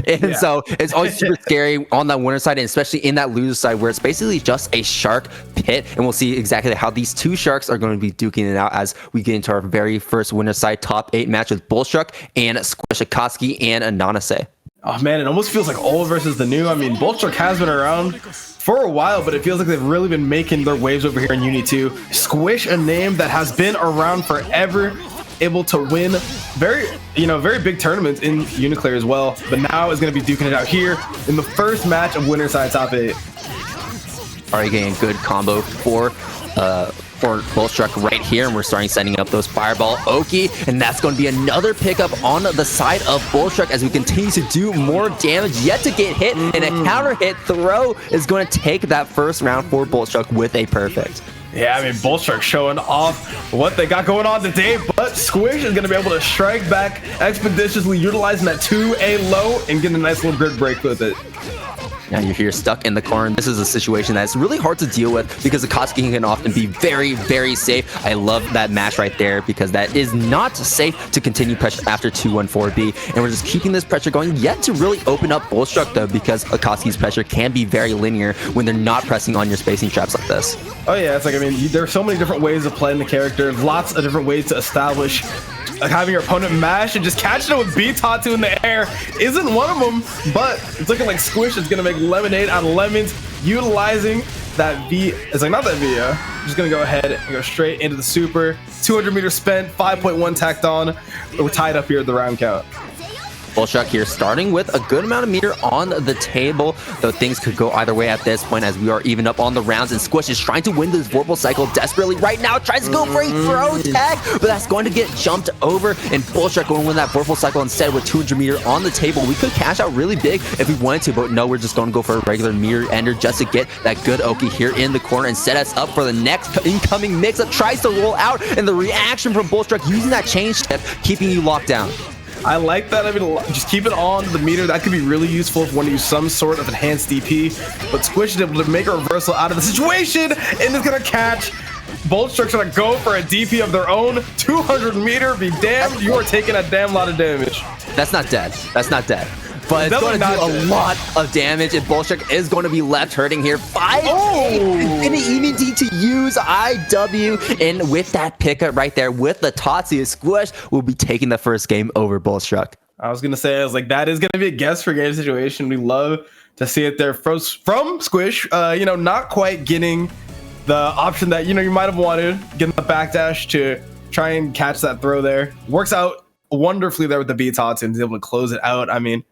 And so it's always super scary on that winner side, and especially in that loser side where it's basically just a shark pit. And we'll see exactly how these two sharks are going to be duking it out as we get into our very first winner side top 8 match with Bullshark and Squish, Akatsuki and Ananase. Oh man, it almost feels like old versus the new. I mean, Bullshark has been around for a while, but it feels like they've really been making their waves over here in UNI2. Squish, a name that has been around forever, able to win very big tournaments in Uniclear as well, but now is going to be duking it out here in the first match of winner side top 8. Already getting a good combo for Bullshark right here, and we're starting setting up those Fireball Oki, and that's going to be another pickup on the side of Bullshark as we continue to do more damage, yet to get hit, and a counter hit throw is going to take that first round for Bullshark with a perfect. Yeah, I mean, Bullshark showing off what they got going on today, but Squish is going to be able to strike back expeditiously, utilizing that 2A low and getting a nice little grid break with it. Now you're here stuck in the corner. This is a situation that's really hard to deal with because Akatsuki can often be very, very safe. I love that match right there because that is not safe to continue pressure after 2-1-4B. And we're just keeping this pressure going, yet to really open up Bullshark though, because Akatsuki's pressure can be very linear when they're not pressing on your spacing traps like this. Oh yeah, it's like, I mean, there are so many different ways of playing the character, lots of different ways to establish. Having your opponent mash and just catching it with B-Tatu in the air isn't one of them, but it's looking like Squish is going to make lemonade out of lemons, utilizing that V. It's like, not that V, just going to go ahead and go straight into the super. 200 meters spent, 5.1 tacked on. We're tied up here at the round count. Bullshark here starting with a good amount of meter on the table, though things could go either way at this point as we are even up on the rounds, and Squish is trying to win this Vorpal cycle desperately right now, tries to go for a throw tag, but that's going to get jumped over, and Bullshark going to win that Vorpal cycle instead with 200 meter on the table. We could cash out really big if we wanted to, but no, we're just going to go for a regular meter ender just to get that good Oki here in the corner and set us up for the next incoming mix-up. Tries to roll out, and the reaction from Bullshark using that change step, keeping you locked down. I like that. I mean, just keep it on the meter. That could be really useful if you want to use some sort of enhanced DP. But Squish is able to make a reversal out of the situation and is going to catch. Bullshark's going to go for a DP of their own. 200 meter. Be damned, you are taking a damn lot of damage. That's not dead. That's not dead. But it's going to do a lot of damage, and Bullshark is going to be left hurting here. 5 and even need to use IW, and with that pickup right there with the Tatsu, Squish will be taking the first game over Bullshark. I was going to say, I was like, that is going to be a guess for game situation. We love to see it there from Squish, not quite getting the option that, you might have wanted, getting the backdash to try and catch that throw there. Works out wonderfully there with the B-Tots and is able to close it out. I mean,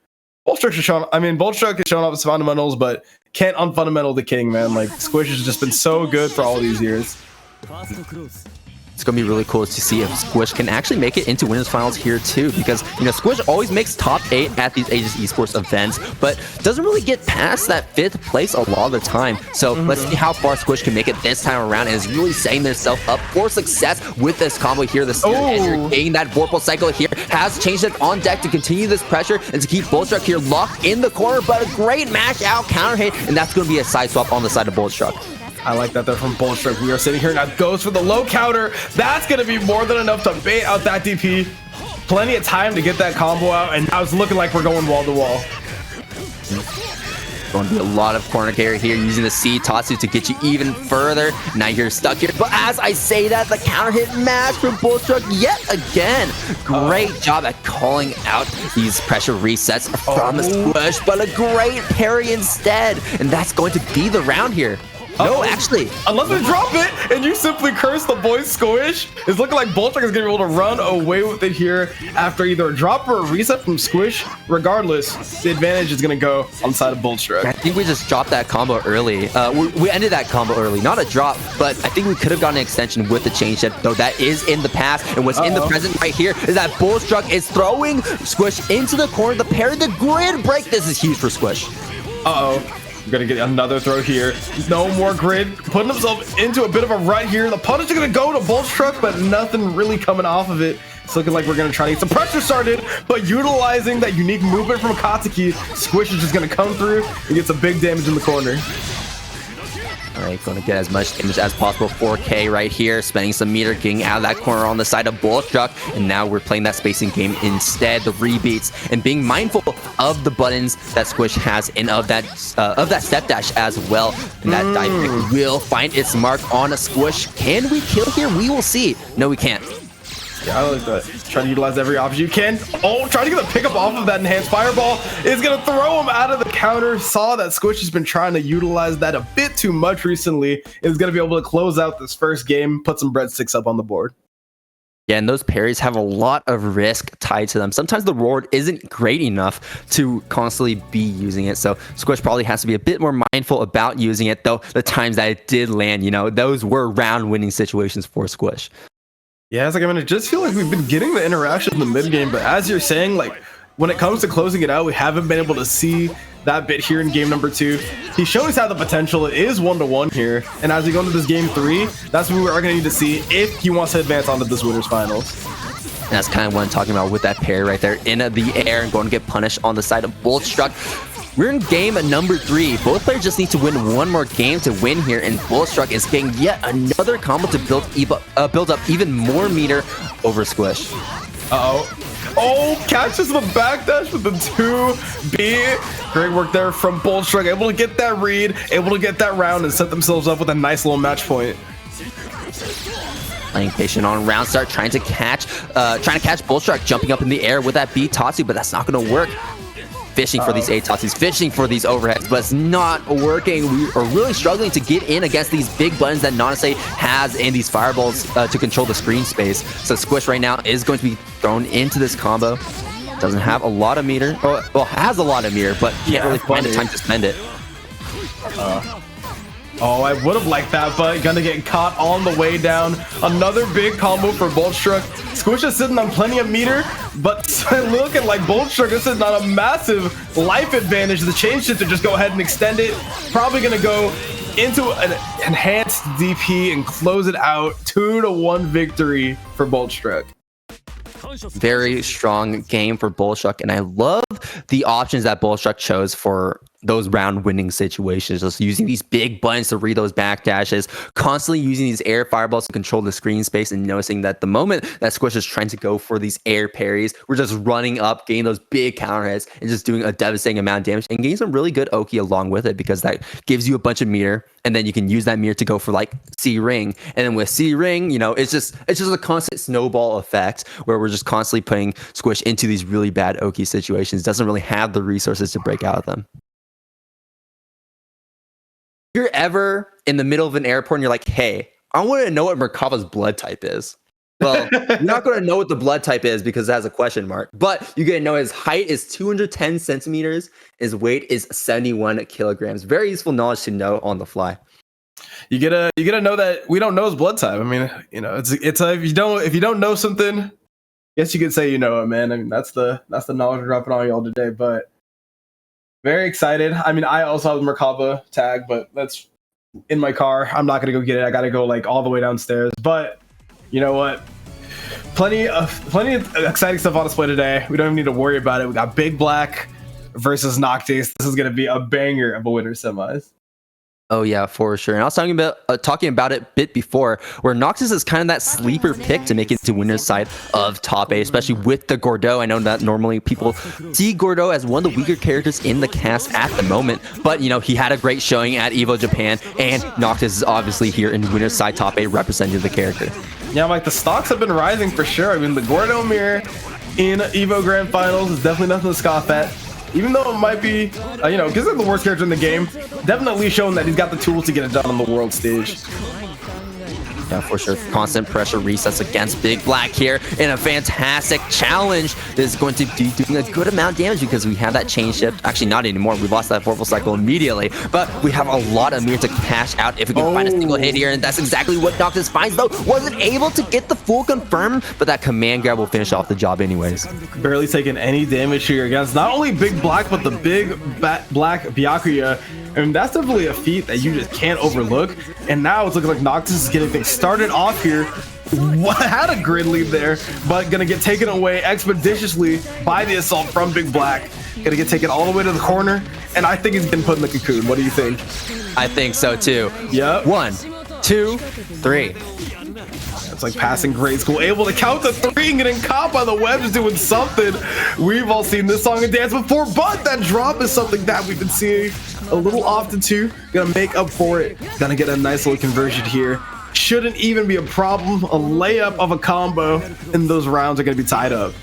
Bullshark is showing off his fundamentals, but can't unfundamental the king, man. Like, Squish has just been so good for all these years. It's going to be really cool to see if Squish can actually make it into winners finals here too, because Squish always makes top 8 at these Aegis Esports events, but doesn't really get past that 5th place a lot of the time. So let's see how far Squish can make it this time around, and is really setting themselves up for success with this combo here. The getting that Vorpal cycle here has changed it on deck to continue this pressure and to keep Bullshark here locked in the corner, but a great mash out counter hit, and that's going to be a side swap on the side of Bullshark. I like that there from Bullshark. We are sitting here now, goes for the low counter. That's going to be more than enough to bait out that DP. Plenty of time to get that combo out, and now it's looking like we're going wall to wall. Going to be a lot of corner carry here, using the C Tatsu to get you even further. Now you're stuck here, but as I say that, the counter hit match from Bullshark yet again. Great job at calling out these pressure resets from Squish, but a great parry instead, and that's going to be the round here. No, actually. Unless they drop it and you simply curse the boy Squish, it's looking like Bullshark is going to be able to run away with it here after either a drop or a reset from Squish. Regardless, the advantage is going to go on the side of Bullshark. I think we just dropped that combo early. We ended that combo early. Not a drop, but I think we could have gotten an extension with the change set, though that is in the past. And what's in the present right here is that Bullshark is throwing Squish into the corner. The parry, the grid break. This is huge for Squish. We're going to get another throw here. No more grid. Putting himself into a bit of a rut here. The punish is going to go to Bullshark, but nothing really coming off of it. It's looking like we're going to try to get some pressure started, but utilizing that unique movement from Akatsuki, Squish is just going to come through and get some big damage in the corner. All right, going to get as much damage as possible. 4K right here, spending some meter, getting out of that corner on the side of Bullshark, and now we're playing that spacing game instead. The rebeats and being mindful of the buttons that Squish has and of that step dash as well. And that dive kick will find its mark on a Squish. Can we kill here? We will see. No, we can't. Yeah, I like that. Try to utilize every option you can. Oh, trying to get a pickup off of that enhanced fireball is going to throw him out of the counter. Saw that Squish has been trying to utilize that a bit too much recently. Is going to be able to close out this first game, put some breadsticks up on the board. Yeah, and those parries have a lot of risk tied to them. Sometimes the reward isn't great enough to constantly be using it. So Squish probably has to be a bit more mindful about using it, though the times that it did land, you know, those were round winning situations for Squish. Yeah, it's like, I mean, I just feel like we've been getting the interaction in the mid game, but as you're saying, like, when it comes to closing it out, we haven't been able to see that bit here in game number 2. He's shown us how the potential. It is 1-1 here, and as we go into this game 3, that's what we are going to need to see if he wants to advance onto this winners finals. And that's kind of what I'm talking about with that parry right there in the air and going to get punished on the side of Bullshark. We're in game number 3. Both players just need to win one more game to win here, and Bullshark is getting yet another combo to build up even more meter over Squish. Oh, catches the backdash with the 2B. Great work there from Bullshark, able to get that read, able to get that round and set themselves up with a nice little match point. Playing patient on round start, trying to catch Bullshark jumping up in the air with that B Tatsu, but that's not going to work. Fishing for these A Tatsus, fishing for these overheads, but it's not working. We are really struggling to get in against these big buttons that Noctis has and these fireballs to control the screen space. So Squish right now is going to be thrown into this combo. Doesn't have a lot of meter. Well, has a lot of meter, but can't really find the time to spend it. Oh, I would have liked that, but gonna get caught on the way down. Another big combo for Bullshark. Squish is sitting on plenty of meter, but looking like Bullshark is sitting on a massive life advantage. The change to just go ahead and extend it. Probably gonna go into an enhanced DP and close it out. 2-1 victory for Bullshark. Very strong game for Bullshark, and I love the options that Bullshark chose for those round winning situations, just using these big buttons to read those backdashes, constantly using these air fireballs to control the screen space, and noticing that the moment that Squish is trying to go for these air parries, we're just running up, getting those big counter hits, and just doing a devastating amount of damage, and getting some really good Oki along with it, because that gives you a bunch of meter, and then you can use that meter to go for like C ring, and then with C ring, you know, it's just a constant snowball effect where we're just constantly putting Squish into these really bad Oki situations. Doesn't really have the resources to break out of them. If you're ever in the middle of an airport and you're like, hey, I want to know what Merkava's blood type is. Well, you're not going to know what the blood type is because it has a question mark, but you're going to know his height is 210 centimeters. His weight is 71 kilograms. Very useful knowledge to know on the fly. You gotta know that we don't know his blood type. I mean, you know, it's if you don't know something, I guess you could say you know it, man. I mean, that's the knowledge we're dropping on y'all today, but very excited. I mean, I also have the Merkava tag, but that's in my car. I'm not gonna go get it. I gotta go like all the way downstairs. But you know what? Plenty of exciting stuff on display today. We don't even need to worry about it. We got Big Black versus Noctis. This is gonna be a banger of a winner's semis. Oh yeah, for sure. And I was talking about it a bit before, where Noctis is kind of that sleeper pick to make it to winner's side of top 8, especially with the Gordeau. I know that normally people see Gordeau as one of the weaker characters in the cast at the moment, but you know, he had a great showing at EVO Japan, and Noctis is obviously here in winner's side top 8 representing the character. Yeah, like the stocks have been rising for sure. I mean, the Gordeau mirror in EVO Grand Finals is definitely nothing to scoff at. Even though it might be, you know, because he's the worst character in the game, definitely showing that he's got the tools to get it done on the world stage. Yeah, for sure. Constant pressure resets against Big Black here in a fantastic challenge. This is going to be doing a good amount of damage because we have that chain shift. Actually, not anymore. We lost that vorpal cycle immediately, but we have a lot of meter to cash out if we can find a single hit here, and that's exactly what Noctis finds, though. Wasn't able to get the full confirm, but that command grab will finish off the job anyways. Barely taking any damage here against not only Big Black, but the Big Black Byakuya. And that's definitely a feat that you just can't overlook. And now it's looking like Noctis is getting things started off here. Had a grid lead there, but gonna get taken away expeditiously by the assault from Big Black. gonna get taken all the way to the corner, and I think he's getting put in the cocoon. What do you think? I think so too. Yep. 1, 2, 3. It's like passing grade school, able to count to 3 and getting caught by the webs doing something. We've all seen this song and dance before, but that drop is something that we've been seeing a little often too. Gonna make up for it. Gonna get a nice little conversion here. Shouldn't even be a problem. A layup of a combo, and those rounds are gonna be tied up.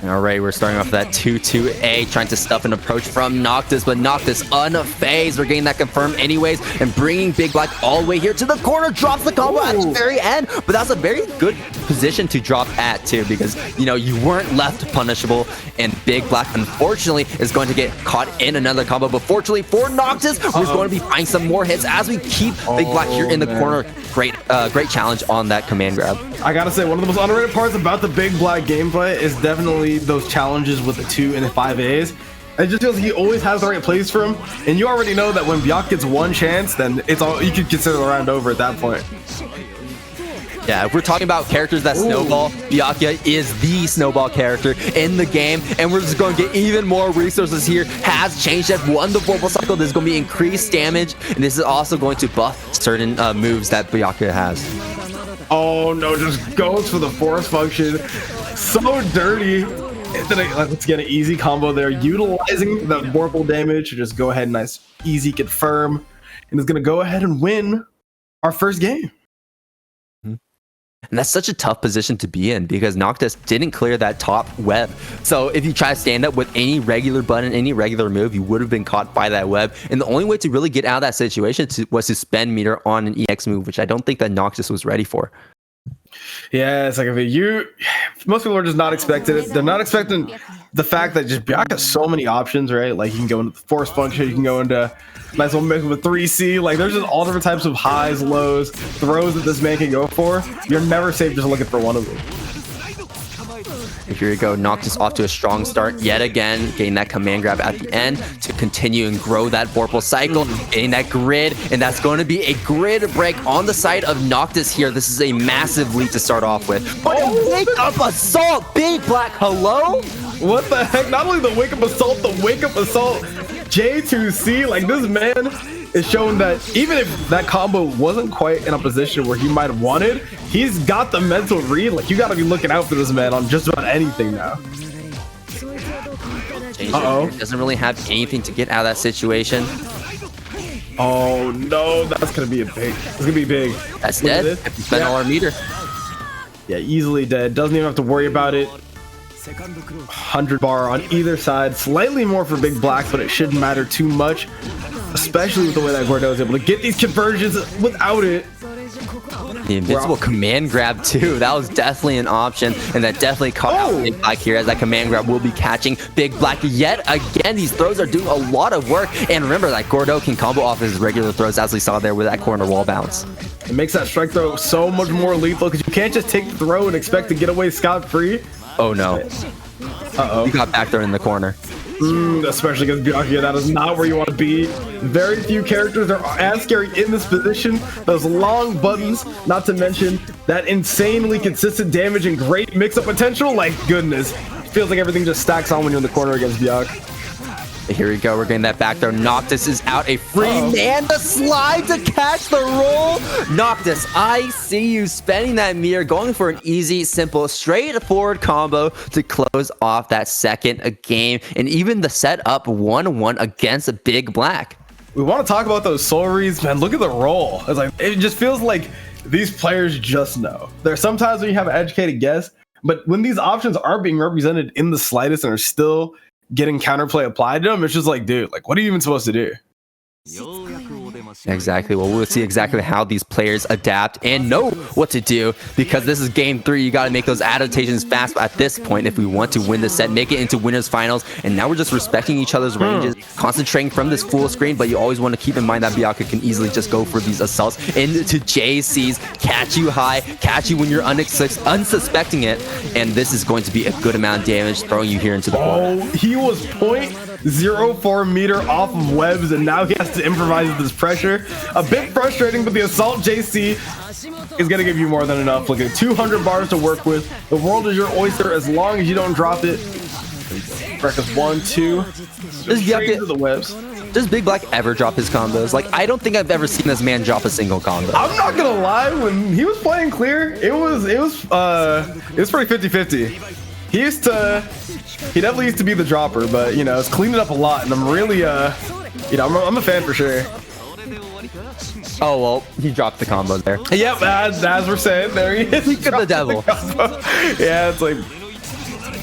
All right, we're starting off that 2-2-A, trying to stuff an approach from Noctis, but Noctis unfazed. We're getting that confirmed anyways, and bringing Big Black all the way here to the corner, drops the combo at the very end, but that's a very good position to drop at too, because, you know, you weren't left punishable, and Big Black, unfortunately, is going to get caught in another combo, but fortunately for Noctis, we're going to be finding some more hits as we keep Big Black here in the corner. Great challenge on that command grab. I gotta say, one of the most underrated parts about the Big Black gameplay is definitely those challenges with the 2 and the 5As. It just feels like he always has the right plays for him, and you already know that when Byakuya gets one chance, then it's all you can consider the round over at that point. Yeah, if we're talking about characters that snowball, Byakuya is the snowball character in the game, and we're just going to get even more resources here. Has changed, has won the Vorpal cycle. There's going to be increased damage, and this is also going to buff certain moves that Byakuya has. Oh no, just goes for the force function. So dirty. Let's get an easy combo there, utilizing the Vorpal damage to just go ahead and nice, easy confirm, and is going to go ahead and win our first game. And that's such a tough position to be in because Noctis didn't clear that top web. So if you try to stand up with any regular button, any regular move, you would have been caught by that web. And the only way to really get out of that situation was to spend meter on an EX move, which I don't think that Noctis was ready for. Yeah, it's like most people are just not expecting it. They're not expecting the fact that just Byakuya has so many options, right? Like you can go into the force function, you can go into nice little mix with a 3C. Like there's just all different types of highs, lows, throws that this man can go for. You're never safe just looking for one of them. Here you go, Noctis off to a strong start yet again, getting that command grab at the end to continue and grow that Vorpal cycle, getting that grid, and that's going to be a grid break on the side of Noctis here. This is a massive lead to start off with. But a wake up assault, Big Black, hello? What the heck? Not only the wake up assault, J2C, like this man is showing that even if that combo wasn't quite in a position where he might have wanted, he's got the mental read. Like you got to be looking out for this man on just about anything now. Doesn't really have anything to get out of that situation. Oh no, that's gonna be it's gonna be big. That's dead. If you spend all our meter. Yeah, easily dead. Doesn't even have to worry about it. 100 bar on either side, slightly more for Big Black, but it shouldn't matter too much, especially with the way that Gordo is able to get these conversions without it. The invincible command grab too, that was definitely an option, and that definitely caught out Big Black here, as that command grab will be catching Big Black yet again. These throws are doing a lot of work, and remember that Gordo can combo off his regular throws, as we saw there with that corner wall bounce. It makes that strike throw so much more lethal because you can't just take the throw and expect to get away scot-free. Oh no. You got back there in the corner. Especially against Byakuya, that is not where you want to be. Very few characters are as scary in this position. Those long buttons, not to mention that insanely consistent damage and great mix-up potential. Like, goodness. Feels like everything just stacks on when you're in the corner against Byakuya. Here we go, we're getting that back there. Noctis is out, a free man, the slide to catch the roll. Noctis, I see you spending that meter, going for an easy, simple, straightforward combo to close off that second game, and even the setup 1-1 against Big Black. We want to talk about those soul reads, man. Look at the roll. It's like, it just feels like these players just know. There are sometimes when you have an educated guess, but when these options aren't being represented in the slightest and are still getting counterplay applied to them, it's just like, dude, like, what are you even supposed to do? Exactly. Well, we'll see exactly how these players adapt and know what to do, because this is game 3. You got to make those adaptations fast at this point if we want to win the set, make it into winners finals. And now we're just respecting each other's ranges, concentrating from this full screen, but you always want to keep in mind that Byakuya can easily just go for these assaults into JCs, catch you high, catch you when you're unsuspecting it, and this is going to be a good amount of damage, throwing you here into the corner. Oh, he was 0.04 meter off of webs, and now he has to improvise with this pressure. A bit frustrating, but the assault JC is going to give you more than enough. Look at 200 bars to work with. The world is your oyster as long as you don't drop it. Breakfast 1-2. Just straight into the webs. Does Big Black ever drop his combos? Like, I don't think I've ever seen this man drop a single combo. I'm not gonna lie, when he was playing clear, it was pretty 50-50. He definitely used to be the dropper, but you know, it's cleaned it up a lot, and I'm really you know, I'm a fan for sure. Oh well, he dropped the combo there. Yep, as we're saying, there he is. Look at the devil. Yeah,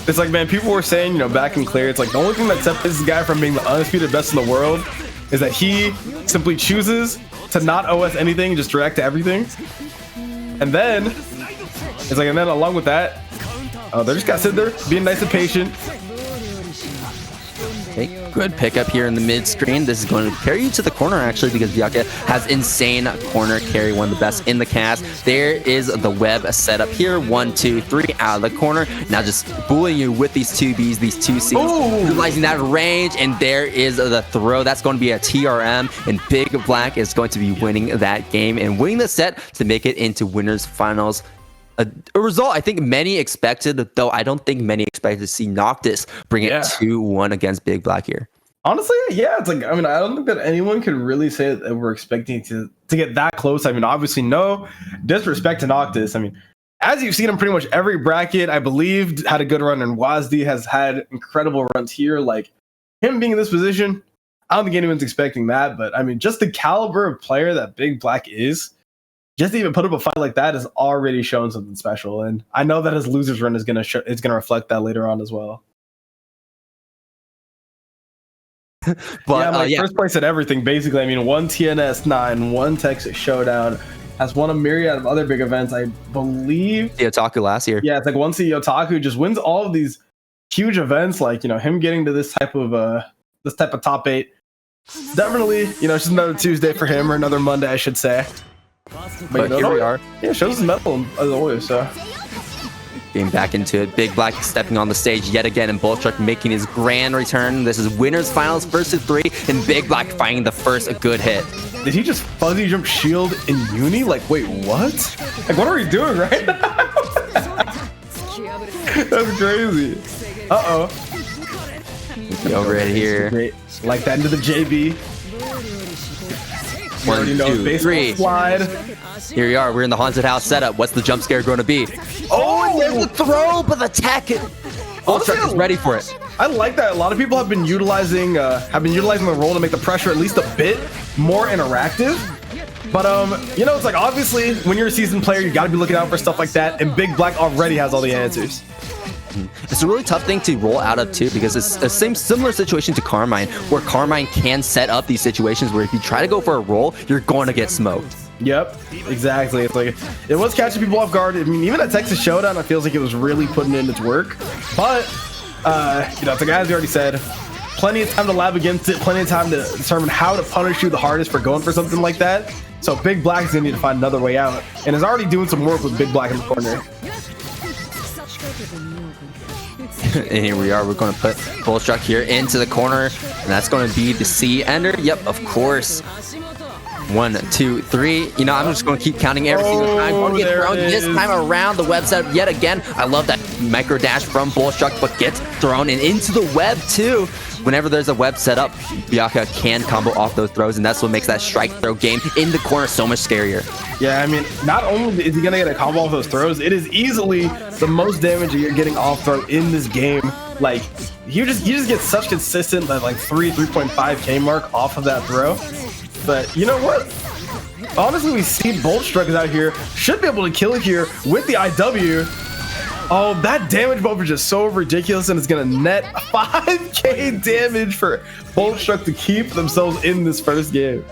it's like, man, people were saying, you know, back in clear, it's like the only thing that separates this guy from being the undisputed best in the world is that he simply chooses to not OS anything, just direct to everything. And then it's like, and then along with that, they just got to sit there, being nice and patient. Okay, good pickup here in the mid screen. This is going to carry you to the corner actually, because Byakuya has insane corner carry, one of the best in the cast. There is the web set up here. 1, 2, 3 out of the corner. Now just bullying you with these 2Bs, these 2Cs, utilizing that range, and there is the throw. That's going to be a TRM, and Big Black is going to be winning that game and winning the set to make it into winners finals. A result I think many expected, though I don't think many expected to see Noctis bring it 2-1 against Big Black here. Honestly, yeah, it's like, I mean, I don't think that anyone could really say that we're expecting to get that close. I mean, obviously, no disrespect to Noctis. I mean, as you've seen him pretty much every bracket, I believe, had a good run, and WASD has had incredible runs here. Like, him being in this position, I don't think anyone's expecting that, but I mean, just the caliber of player that Big Black is, just to even put up a fight like that is already showing something special, and I know that his losers run is gonna reflect that later on as well. But first place at everything basically. I mean, 1 TNS9, 1 Texas Showdown, has won a myriad of other big events. I believe the Otaku last year. Yeah, it's like 1 CEO Otaku just wins all of these huge events. Like, you know, him getting to this type of top 8. Definitely, you know, it's just another Tuesday for him, or another Monday, I should say. But you know, here we are. Yeah, shows his mettle as always. So getting back into it. Big Black stepping on the stage yet again, and Bullshark making his grand return. This is winners finals, first to 3, and Big Black finding the first good hit. Did he just fuzzy jump shield in Uni? Like, wait, what? Like, what are we doing right now? That's crazy. Uh-oh. Over it here. Great. Like that into the JB. 1, 2, 3. Slide. Here we are. We're in the haunted house setup. What's the jump scare going to be? Oh, and there's the throw, but the tech. Bullshark is ready for it. I like that. A lot of people have been utilizing the roll to make the pressure at least a bit more interactive. But you know, it's like, obviously when you're a seasoned player, you got to be looking out for stuff like that, and Big Black already has all the answers. It's a really tough thing to roll out of too, because it's a similar situation to Carmine, where Carmine can set up these situations where if you try to go for a roll, you're going to get smoked. Yep, exactly. It's like, it was catching people off guard. I mean, even at Texas Showdown, it feels like it was really putting in its work. But you know, it's like, as you already said, plenty of time to lab against it, plenty of time to determine how to punish you the hardest for going for something like that. So Big Black is gonna need to find another way out, and is already doing some work with Big Black in the corner. And here we are. We're going to put Bullshark here into the corner, and that's going to be the C ender. Yep, of course. 1, 2, 3. You know, I'm just going to keep counting every single time. Going to get thrown this time around the web setup yet again. I love that micro dash from Bullshark, but gets thrown and into the web too. Whenever there's a web set up, Byakuya can combo off those throws, and that's what makes that strike throw game in the corner so much scarier. Yeah, I mean, not only is he gonna get a combo off those throws, it is easily the most damage that you're getting off throw in this game. Like, you just get such consistent, like 3.5k mark off of that throw. But you know what? Honestly, we see Bullshark is out here, should be able to kill it here with the IW. Oh, that damage bump is just so ridiculous, and it's gonna net 5k damage for Bullshark to keep themselves in this first game.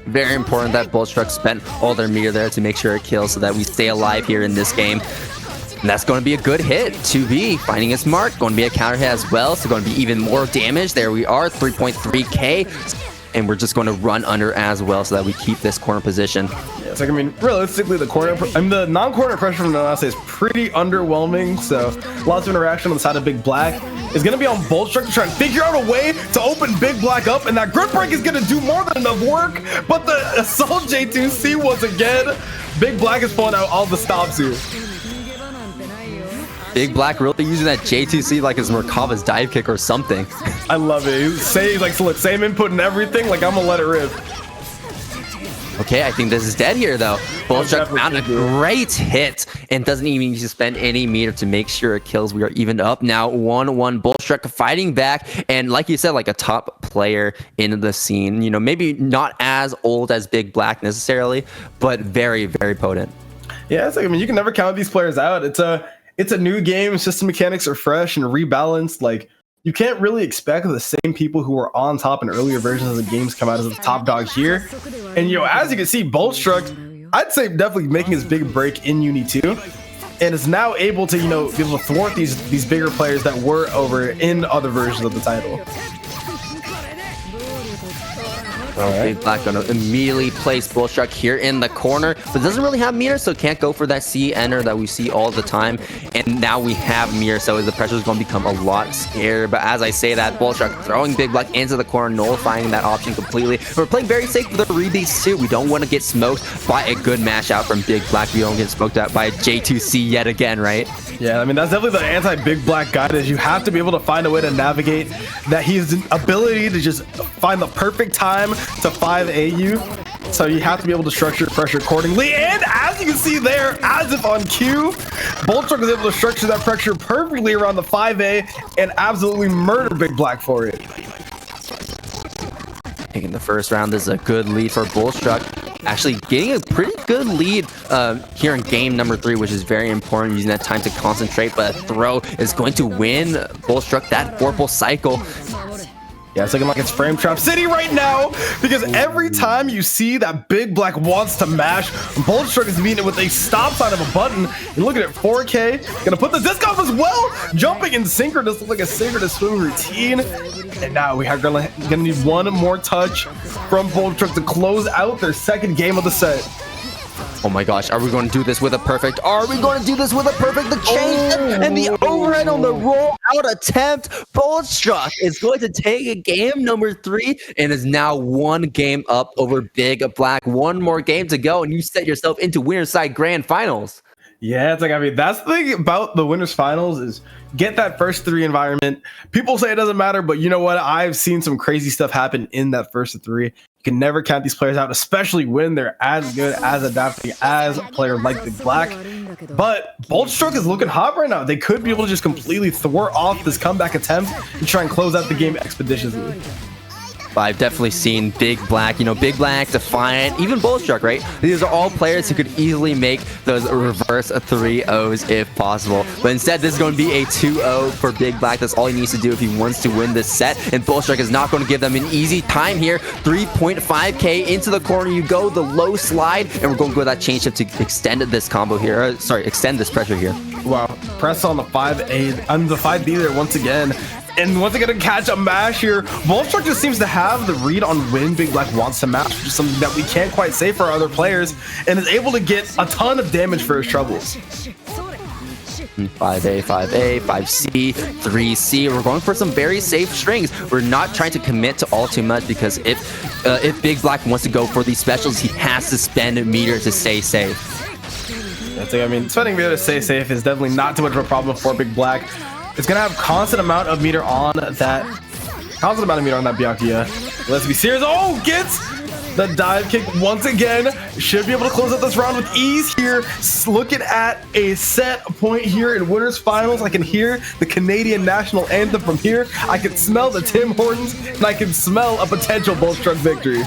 Very important that Bullshark spent all their meter there to make sure it kills, so that we stay alive here in this game. And that's going to be a good hit. 2B finding its mark, going to be a counter hit as well, so going to be even more damage. There we are, 3.3k. And we're just going to run under as well, so that we keep this corner position. Yeah, it's like, I mean, realistically, the non-corner pressure from Noctis is pretty underwhelming. So lots of interaction on the side of Big Black is going to be on Bullshark to try and figure out a way to open Big Black up, and that grip break is going to do more than enough work. But the assault J2C once again, Big Black is pulling out all the stops here. Big Black really using that J2C like his Merkava's dive kick or something. I love it. Say like so, same input and everything. Like I'm gonna let it rip. Okay, I think this is dead here though. Bullshark found a great hit and doesn't even need to spend any meter to make sure it kills. We are even up now, 1-1. Bullshark fighting back, and like you said, like a top player in the scene. You know, maybe not as old as Big Black necessarily, but very, very potent. Yeah, it's like, I mean, you can never count these players out. It's a new game. System mechanics are fresh and rebalanced. Like, you can't really expect the same people who were on top in earlier versions of the games come out as the top dog here. And, you know, as you can see, Bullshark, I'd say definitely making his big break in UNI2 and is now able to, you know, be able to thwart these bigger players that were over in other versions of the title. Big Black gonna immediately place Bullshark here in the corner, but doesn't really have meter, so can't go for that C enter that we see all the time. And now we have meter, so the pressure is going to become a lot scarier. But as I say that, Bullshark throwing Big Black into the corner, nullifying that option completely. We're playing very safe with the rebeats too. We don't want to get smoked by a good mash out from Big Black. We don't get smoked out by a J2C yet again, right? Yeah, I mean, that's definitely the anti-Big Black guide, is you have to be able to find a way to navigate that. He's an ability to just find the perfect time to 5A you. So you have to be able to structure pressure accordingly. And as you can see there, as if on cue, Bullshark is able to structure that pressure perfectly around the 5A and absolutely murder Big Black for it. Taking the first round, this is a good lead for Bullshark. Actually getting a pretty good lead here in game number 3, which is very important, using that time to concentrate. But a throw is going to win Bullshark that Vorpal cycle. Yeah, it's looking like it's Frame Trap City right now, because every time you see that Big Black wants to mash, Bullshark is meeting it with a stop sign of a button. You're looking at 4K, gonna put the disc off as well, jumping in synchronous, look like a synchronous swim routine. And now we are gonna need one more touch from Bullshark to close out their second game of the set. Oh my gosh, are we going to do this with a perfect? Are we going to do this with a perfect? The change and the overhead on the roll out attempt. Bullshark is going to take game number 3 and is now 1 game up over Big Black. 1 more game to go, and you set yourself into winner's side grand finals. Yeah, it's like, I mean, that's the thing about the winners finals is get that first 3 environment. People say it doesn't matter, but you know what? I've seen some crazy stuff happen in that first 3. You can never count these players out, especially when they're as good, as adapting as a player like Big Black. But Bullshark is looking hot right now. They could be able to just completely thwart off this comeback attempt and try and close out the game expeditiously. But I've definitely seen Big Black, you know, Big Black, Defiant, even Bullshark, right? These are all players who could easily make those reverse 3-0s if possible. But instead, this is going to be a 2-0 for Big Black. That's all he needs to do if he wants to win this set. And Bullshark is not going to give them an easy time here. 3.5k into the corner you go, the low slide, and we're going to go with that change shift to extend this combo here. Extend this pressure here. Wow, press on the 5A, and the 5B there once again. And once again, to catch a mash here, Bullshark just seems to have the read on when Big Black wants to mash, which is something that we can't quite say for our other players, and is able to get a ton of damage for his troubles. 5A, 5A, 5C, 3C. We're going for some very safe strings. We're not trying to commit to all too much, because if Big Black wants to go for these specials, he has to spend a meter to stay safe. That's like, I mean, spending meter to stay safe is definitely not too much of a problem for Big Black. It's gonna have constant amount of meter on that Byakuya. Let's be serious. Oh, gets the dive kick once again. Should be able to close out this round with ease here. Looking at a set point here in winners finals. I can hear the Canadian national anthem from here. I can smell the Tim Hortons, and I can smell a potential Bullshark victory.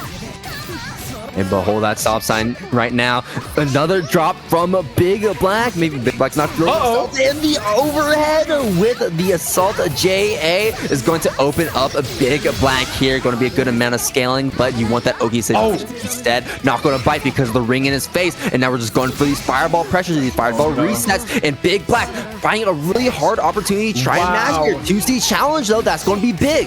And behold that stop sign right now. Another drop from a Big Black. Maybe Big Black's not throwing assault in the overhead with the assault. JA is going to open up a Big Black here. Going to be a good amount of scaling, but you want that Oki situation instead. Not going to bite because of the ring in his face. And now we're just going for these fireball pressures, these fireball resets. And Big Black finding a really hard opportunity to try and mash here. 2C challenge though, that's going to be big.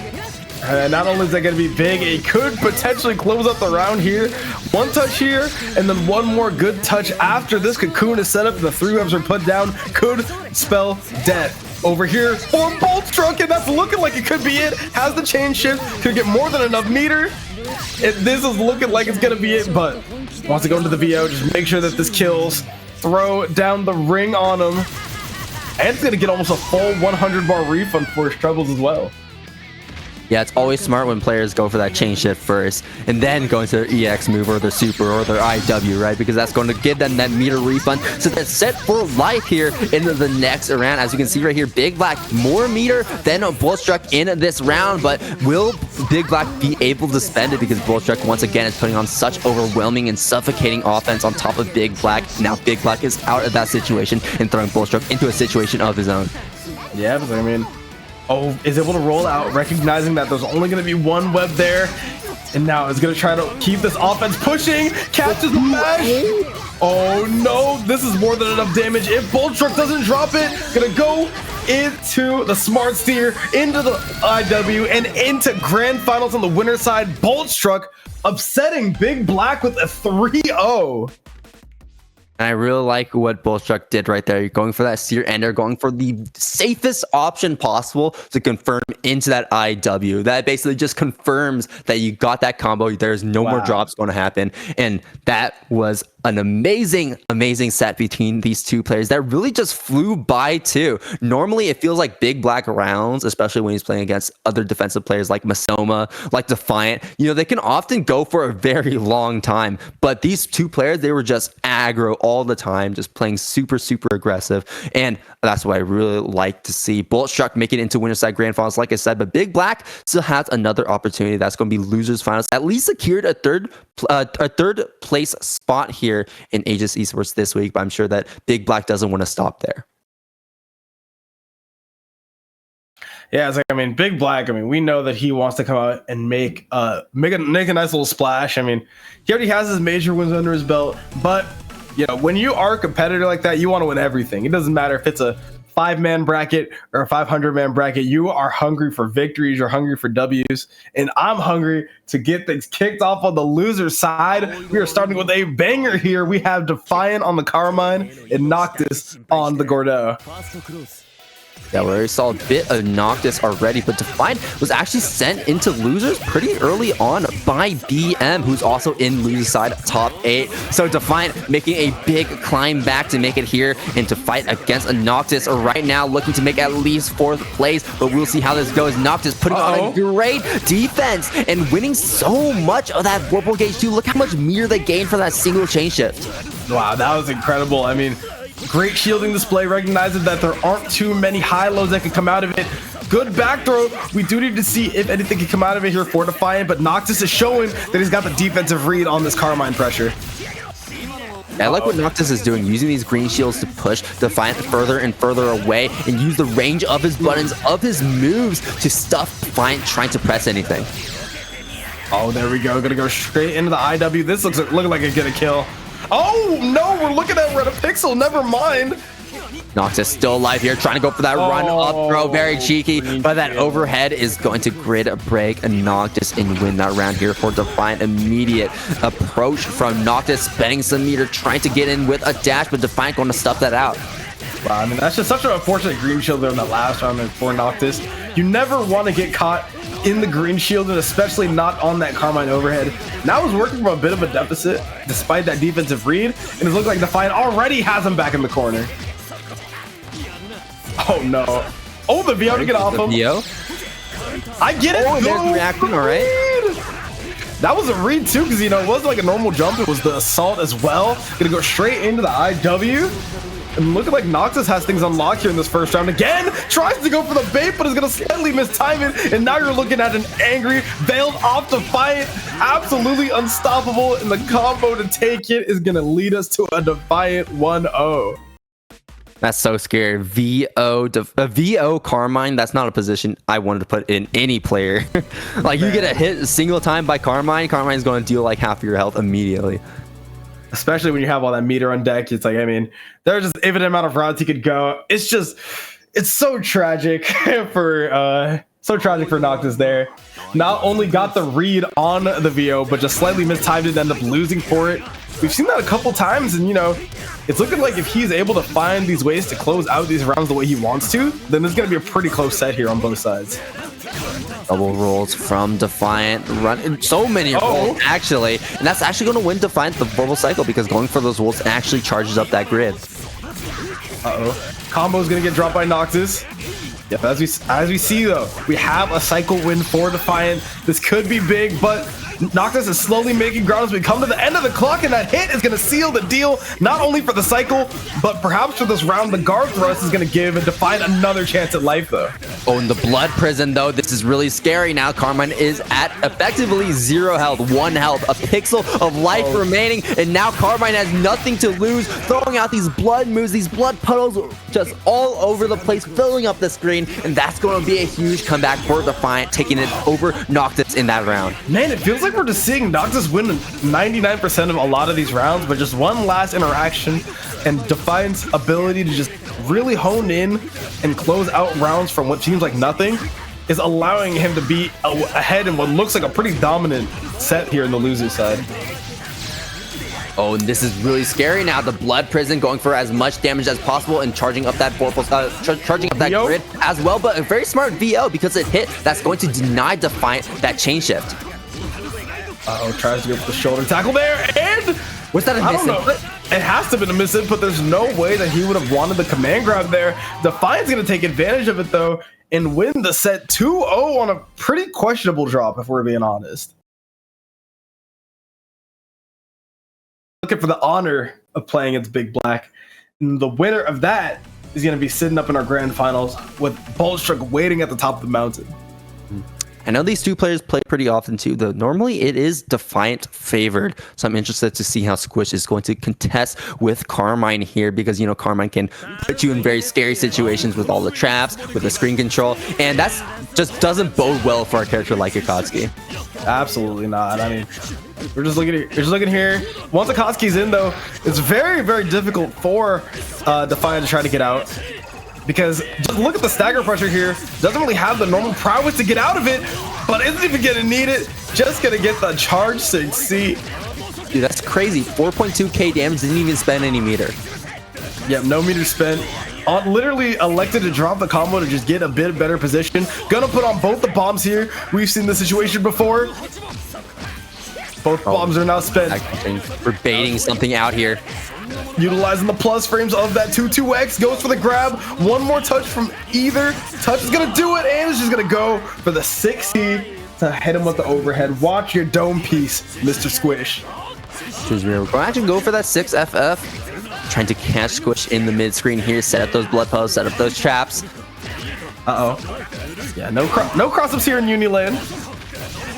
Not only is that going to be big, it could potentially close up the round here. One touch here, and then one more good touch after this cocoon is set up and the 3 webs are put down. Could spell death. Over here for Bullshark, and that's looking like it could be it. Has the chain shift, could get more than enough meter. This is looking like it's going to be it, but wants to go into the VO. Just make sure that this kills. Throw down the ring on him. Defiant's gonna get almost a full 100 bar refund for his troubles as well. Yeah, it's always smart when players go for that chain shift first and then go into their EX move or their super or their IW, right? Because that's going to give them that meter refund. So they're set for life here into the next round. As you can see right here, Big Black more meter than Bullshark in this round, but will Big Black be able to spend it? Because Bullshark once again is putting on such overwhelming and suffocating offense on top of Big Black. Now Big Black is out of that situation and throwing Bullshark into a situation of his own. Yeah, but I mean, is able to roll out, recognizing that there's only going to be one web there, and now is going to try to keep this offense pushing, catches the mash. Oh no, this is more than enough damage. If Bullshark doesn't drop it, going to go into the smart steer, into the IW, and into grand finals on the winner side. Bullshark upsetting Big Black with a 3-0. And I really like what Bullshark did right there. You're going for that seer ender, going for the safest option possible to confirm into that IW. That basically just confirms that you got that combo. There's no more drops going to happen. And that was an amazing set between these two players that really just flew by too. Normally it feels like Big Black rounds, especially when he's playing against other defensive players like Masoma, like Defiant, you know, they can often go for a very long time, but these two players, they were just aggro all the time, just playing super aggressive, and that's what I really like to see. Bullshark make it into winner side grand finals, like I said, but Big Black still has another opportunity. That's going to be losers finals. At least secured a third place spot here in Aegis Esports this week, but I'm sure that Big Black doesn't want to stop there. Yeah, it's like, I mean, Big Black, I mean, we know that he wants to come out and make a nice little splash. I mean, he already has his major wins under his belt, but you know, when you are a competitor like that, you want to win everything. It doesn't matter if it's a 5-man bracket or a 500-man bracket. You are hungry for victories. You're hungry for W's. And I'm hungry to get things kicked off on the loser side. We are starting with a banger here. We have Defiant on the Carmine and Noctis on the Gordeau. Yeah, we already saw a bit of Noctis already, but Defiant was actually sent into losers pretty early on by BM, who's also in loser side top 8. So Defiant making a big climb back to make it here and to fight against a Noctis right now, looking to make at least 4th place, but we'll see how this goes. Noctis putting on a great defense and winning so much of that Vorpal Gauge too. Look how much meter they gained for that single chain shift. Wow, that was incredible. I mean, great shielding display, recognizing that there aren't too many high-lows that can come out of it. Good back throw. We do need to see if anything can come out of it here for Defiant, but Noctis is showing that he's got the defensive read on this Carmine pressure. I like what Noctis is doing, using these green shields to push Defiant further and further away and use the range of his buttons, of his moves to stuff Defiant trying to press anything. Oh, there we go. Gonna go straight into the IW. This looks looking like it's gonna kill. Oh no, we're looking at Red Pixel. Never mind. Noctis still alive here, trying to go for that run up throw. Very cheeky, but that overhead is going to grid break Noctis and win that round here for Defiant. Immediate approach from Noctis, spending some meter, trying to get in with a dash, but Defiant going to stuff that out. Wow, I mean, that's just such an unfortunate green shield there in that last round for Noctis. You never want to get caught in the green shield, and especially not on that Carmine overhead. Now is working from a bit of a deficit despite that defensive read, and it looks like Defiant already has him back in the corner. Oh no. Oh, the VO to get off him. VO? I get it. Oh, there's the reaction, all right. That was a read too, because, you know, it wasn't like a normal jump. It was the assault as well. Gonna go straight into the IW. And looking like Noctis has things unlocked here in this first round. Again, tries to go for the bait, but is going to slightly mistime it. And now you're looking at an angry, veiled off Defiant. Absolutely unstoppable. And the combo to take it is going to lead us to a Defiant 1-0. That's so scary. VO Carmine, that's not a position I wanted to put in any player. Like, you get a hit a single time by Carmine, Carmine's going to deal like half of your health immediately. Especially when you have all that meter on deck. It's like, I mean, there's just infinite amount of routes he could go. It's just, it's so tragic for Noctis there. Not only got the read on the VO, but just slightly mistimed it and ended up losing for it. We've seen that a couple times, and, you know, it's looking like if he's able to find these ways to close out these rounds the way he wants to, then there's going to be a pretty close set here on both sides. Double rolls from Defiant, run so many rolls actually, and that's actually going to win Defiant the verbal cycle, because going for those rolls actually charges up that grid. Combo's gonna get dropped by Noctis. Yep, as we see though, we have a cycle win for Defiant. This could be big, but Noctis is slowly making ground as we come to the end of the clock, and that hit is going to seal the deal, not only for the cycle, but perhaps for this round. The guard thrust is going to give Defiant another chance at life, though. Oh, in the blood prison, though, this is really scary now. Carmine is at effectively 0 health, 1 health, a pixel of life remaining, and now Carmine has nothing to lose, throwing out these blood moves, these blood puddles just all over the place, filling up the screen, and that's going to be a huge comeback for Defiant, taking it over Noctis in that round. Man, it feels like we're just seeing Noctis win 99% of a lot of these rounds, but just one last interaction and Defiant's ability to just really hone in and close out rounds from what seems like nothing is allowing him to be ahead in what looks like a pretty dominant set here in the loser's side. Oh, and this is really scary now. The blood prison going for as much damage as possible and charging up that charging up that grid as well, but a very smart VO because it hit. That's going to deny Defiant that chain shift. Tries to go for the shoulder tackle there, and was that a miss? I don't know. It has to have been a miss, but there's no way that he would have wanted the command grab there. Defiant's going to take advantage of it though and win the set 2-0 on a pretty questionable drop, if we're being honest. Looking for the honor of playing against Big Black. And the winner of that is going to be sitting up in our grand finals with Bullshark waiting at the top of the mountain. I know these two players play pretty often too, though normally it is Defiant favored. So I'm interested to see how Squish is going to contest with Carmine here, because, you know, Carmine can put you in very scary situations with all the traps, with the screen control, and that's just doesn't bode well for a character like Akatsuki. Absolutely not. I mean, we're just looking here. Once Akatsuki's in though, it's very, very difficult for Defiant to try to get out. Because just look at the stagger pressure here. Doesn't really have the normal prowess to get out of it, but isn't even gonna need it. Just gonna get the charge 6C. Dude, that's crazy. 4.2k damage, didn't even spend any meter. Yep, no meter spent. Literally elected to drop the combo to just get a bit better position. Gonna put on both the bombs here. We've seen this situation before. Both bombs are now spent. We're baiting something out here. Utilizing the plus frames of that 2-2X, goes for the grab. One more touch from either. Touch is gonna do it, and it's just gonna go for the 6C to hit him with the overhead. Watch your dome piece, Mr. Squish. We're going to actually go for that 6FF. Trying to catch Squish in the mid screen here, set up those blood posts, set up those traps. Yeah, no cross-ups here in Uniland.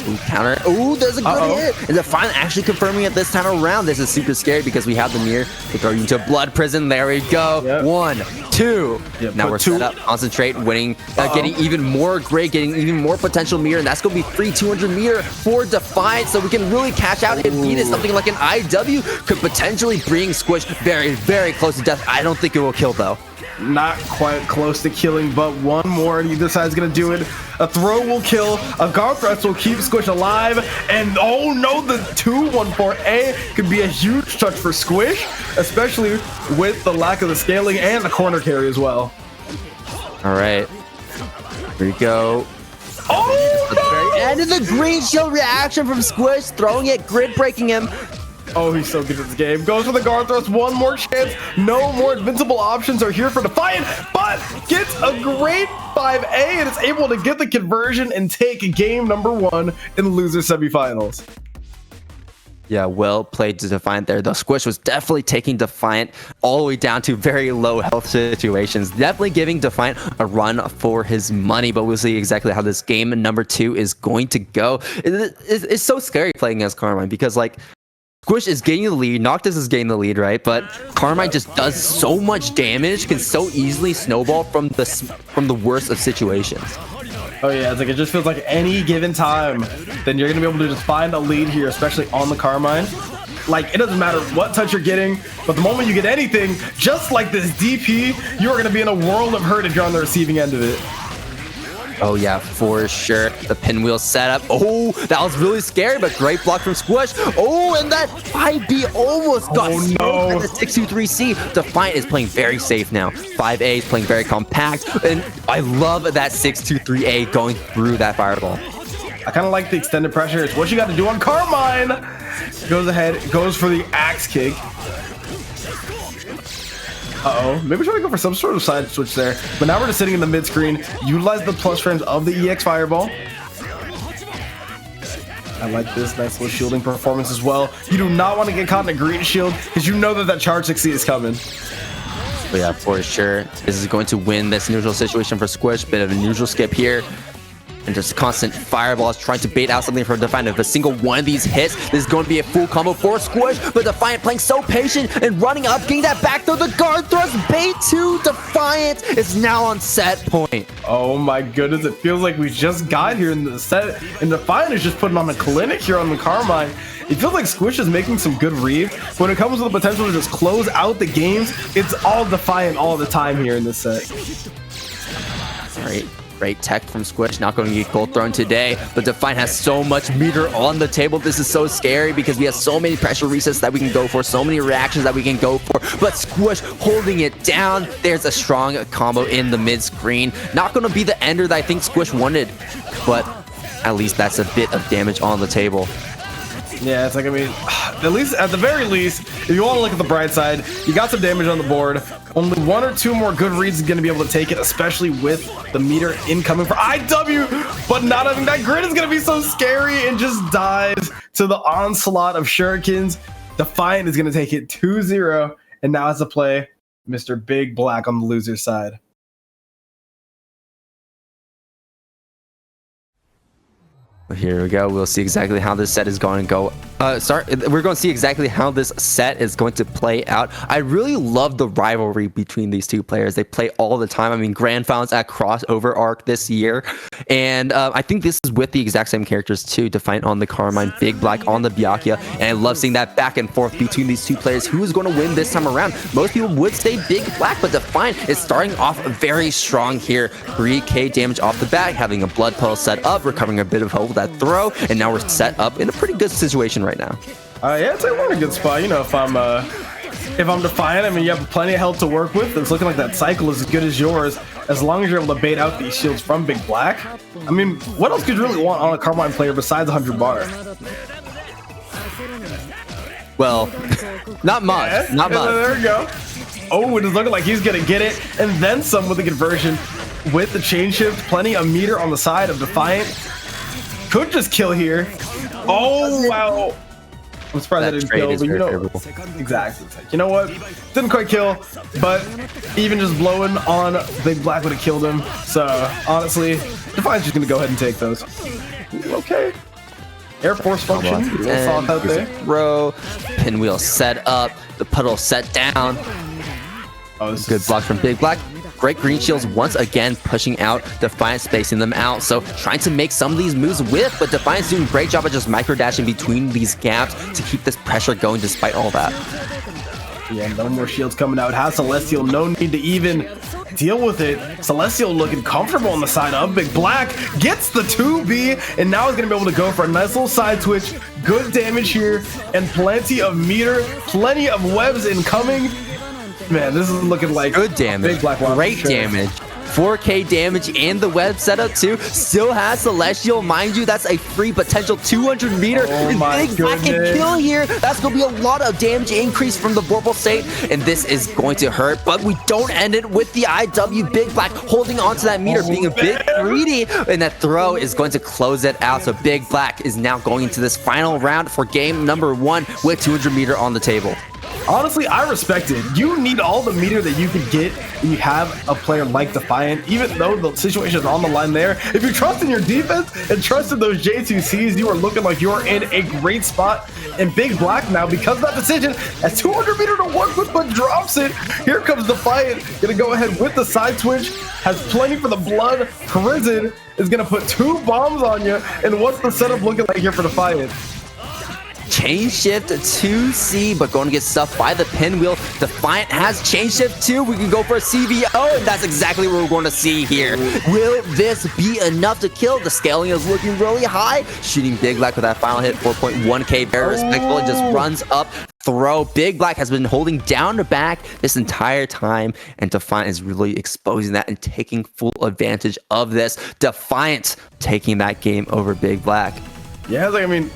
Ooh, counter. Ooh, there's a good hit. And Defiant actually confirming it this time around. This is super scary because we have the mirror to throw you into a blood prison. There we go. Yep. 1, 2. Yep, now we're set up, concentrate, winning, getting even more grid, getting even more potential meter, and that's going to be free 200 meter for Defiant, so we can really cash out if needed. Something like an IW could potentially bring Squish very, very close to death. I don't think it will kill, though. Not quite close to killing, but one more and either side's gonna do it. A throw will kill, a guard thrust will keep Squish alive, and oh no, the 2-1-4A could be a huge touch for Squish, especially with the lack of the scaling and the corner carry as well. All right, here we go. Oh no! And the green shield reaction from Squish, throwing it, grid breaking him. Oh, he's so good at this game. Goes for the guard thrust. One more chance. No more invincible options are here for Defiant, but gets a great 5A and is able to get the conversion and take game number 1 in the loser semifinals. Yeah, well played to Defiant there. The Squish was definitely taking Defiant all the way down to very low health situations. Definitely giving Defiant a run for his money, but we'll see exactly how this game number 2 is going to go. It's so scary playing against Carmine because, like, Squish is getting the lead, Noctis is getting the lead, right? But Carmine just does so much damage, can so easily snowball from the worst of situations. Oh yeah, it's like it just feels like any given time, then you're gonna be able to just find a lead here, especially on the Carmine. Like, it doesn't matter what touch you're getting, but the moment you get anything, just like this DP, you're gonna be in a world of hurt if you're on the receiving end of it. Oh yeah, for sure. The pinwheel setup. Oh, that was really scary, but great block from Squish. Oh, and that 5B almost got no. At the 623C. Defiant is playing very safe now. 5A is playing very compact, and I love that 623A going through that fireball. I kind of like the extended pressure. It's what you got to do on Carmine. Goes ahead, goes for the axe kick. Maybe try to go for some sort of side switch there. But now we're just sitting in the mid screen. Utilize the plus frames of the EX Fireball. I like this nice little shielding performance as well. You do not want to get caught in a green shield because you know that that charge 60 is coming. But yeah, for sure. This is going to win this neutral situation for Squish. Bit of a neutral skip here. And just constant fireballs trying to bait out something from Defiant. If a single one of these hits, this is going to be a full combo for Squish. But Defiant playing so patient and running up, getting that back throw. The guard thrust bait to Defiant is now on set point. Oh my goodness, it feels like we just got here in the set. And Defiant is just putting on a clinic here on the Carmine. It feels like Squish is making some good reads. When it comes to the potential to just close out the games, it's all Defiant all the time here in this set. All right. Great tech from Squish, not going to get gold thrown today, but Defiant has so much meter on the table. This is so scary because we have so many pressure resets that we can go for, so many reactions that we can go for, but Squish holding it down. There's a strong combo in the mid screen. Not going to be the ender that I think Squish wanted, but at least that's a bit of damage on the table. Yeah, it's like, I mean, at the very least, if you want to look at the bright side, you got some damage on the board. Only one or two more good reads is going to be able to take it, especially with the meter incoming for IW. But not having that grid is going to be so scary and just dies to the onslaught of shurikens. Defiant is going to take it 2-0 and now has to play Mr. Big Black on the loser side. Here we go. We'll see exactly how this set is going to go. We're going to see exactly how this set is going to play out. I really love the rivalry between these two players. They play all the time. I mean, grand finals at crossover arc this year. And I think this is with the exact same characters too. Defiant on the Carmine, Big Black on the Byakuya. And I love seeing that back and forth between these two players. Who is going to win this time around? Most people would say Big Black, but Defiant is starting off very strong here. 3k damage off the bat, having a blood puddle set up, recovering a bit of health with that throw, and now we're set up in a pretty good situation right now. Yeah, it's like we're in a good spot. You know, if I'm Defiant, I mean, you have plenty of health to work with. It's looking like that cycle is as good as yours, as long as you're able to bait out these shields from Big Black. I mean, what else could you really want on a Carmine player besides 100 bar? Well, not much. Yeah, not much. There we go. Oh, it is looking like he's going to get it, and then some with the conversion. With the chain shift, plenty of meter on the side of Defiant. Could just kill here. Oh, wow. I'm surprised that didn't kill, but you know, exactly. It's like, you know what? Didn't quite kill, but even just blowing on Big Black would have killed him. So, honestly, Defiant's just going to go ahead and take those. Okay. Air Force function. Soft out there. Throw. Pinwheel set up. The puddle set down. Oh, good block from Big Black. Great green shields once again pushing out Defiant, spacing them out. So trying to make some of these moves with, but Defiant's doing a great job at just micro dashing between these gaps to keep this pressure going despite all that. Yeah, no more shields coming out. Has Celestial, no need to even deal with it. Celestial looking comfortable on the side of Big Black. Gets the 2B, and now he's going to be able to go for a nice little side switch. Good damage here, and plenty of meter, plenty of webs incoming. Man, this is looking like good damage. Big Black Great damage. 4k damage and the web setup too. Still has Celestial, mind you. That's a free potential 200 meter. Oh my Big Black can kill here. That's gonna be a lot of damage increase from the Vorpal State, and this is going to hurt. But we don't end it with the IW. Big Black holding on to that meter, being a bit greedy, and that throw is going to close it out. So Big Black is now going into this final round for game number 1 with 200 meter on the table. Honestly, I respect it. You need all the meter that you can get when you have a player like Defiant, even though the situation is on the line there. If you trust in your defense and trust in those J2Cs, you are looking like you're in a great spot. And Big Black now, because of that decision, has 200 meter to work with, but drops it. Here comes Defiant, gonna go ahead with the side switch, has plenty for the blood. Prison is gonna put 2 bombs on you. And what's the setup looking like here for Defiant? Chain shift to C, but going to get stuffed by the pinwheel. Defiant has chain shift too. We can go for a CVO, and that's exactly what we're going to see here. Will this be enough to kill? The scaling is looking really high. Shooting Big Black with that final hit, 4.1k, very respectful. It just runs up. Throw. Big Black has been holding down the back this entire time, and Defiant is really exposing that and taking full advantage of this. Defiant taking that game over Big Black. Yeah, like, I mean,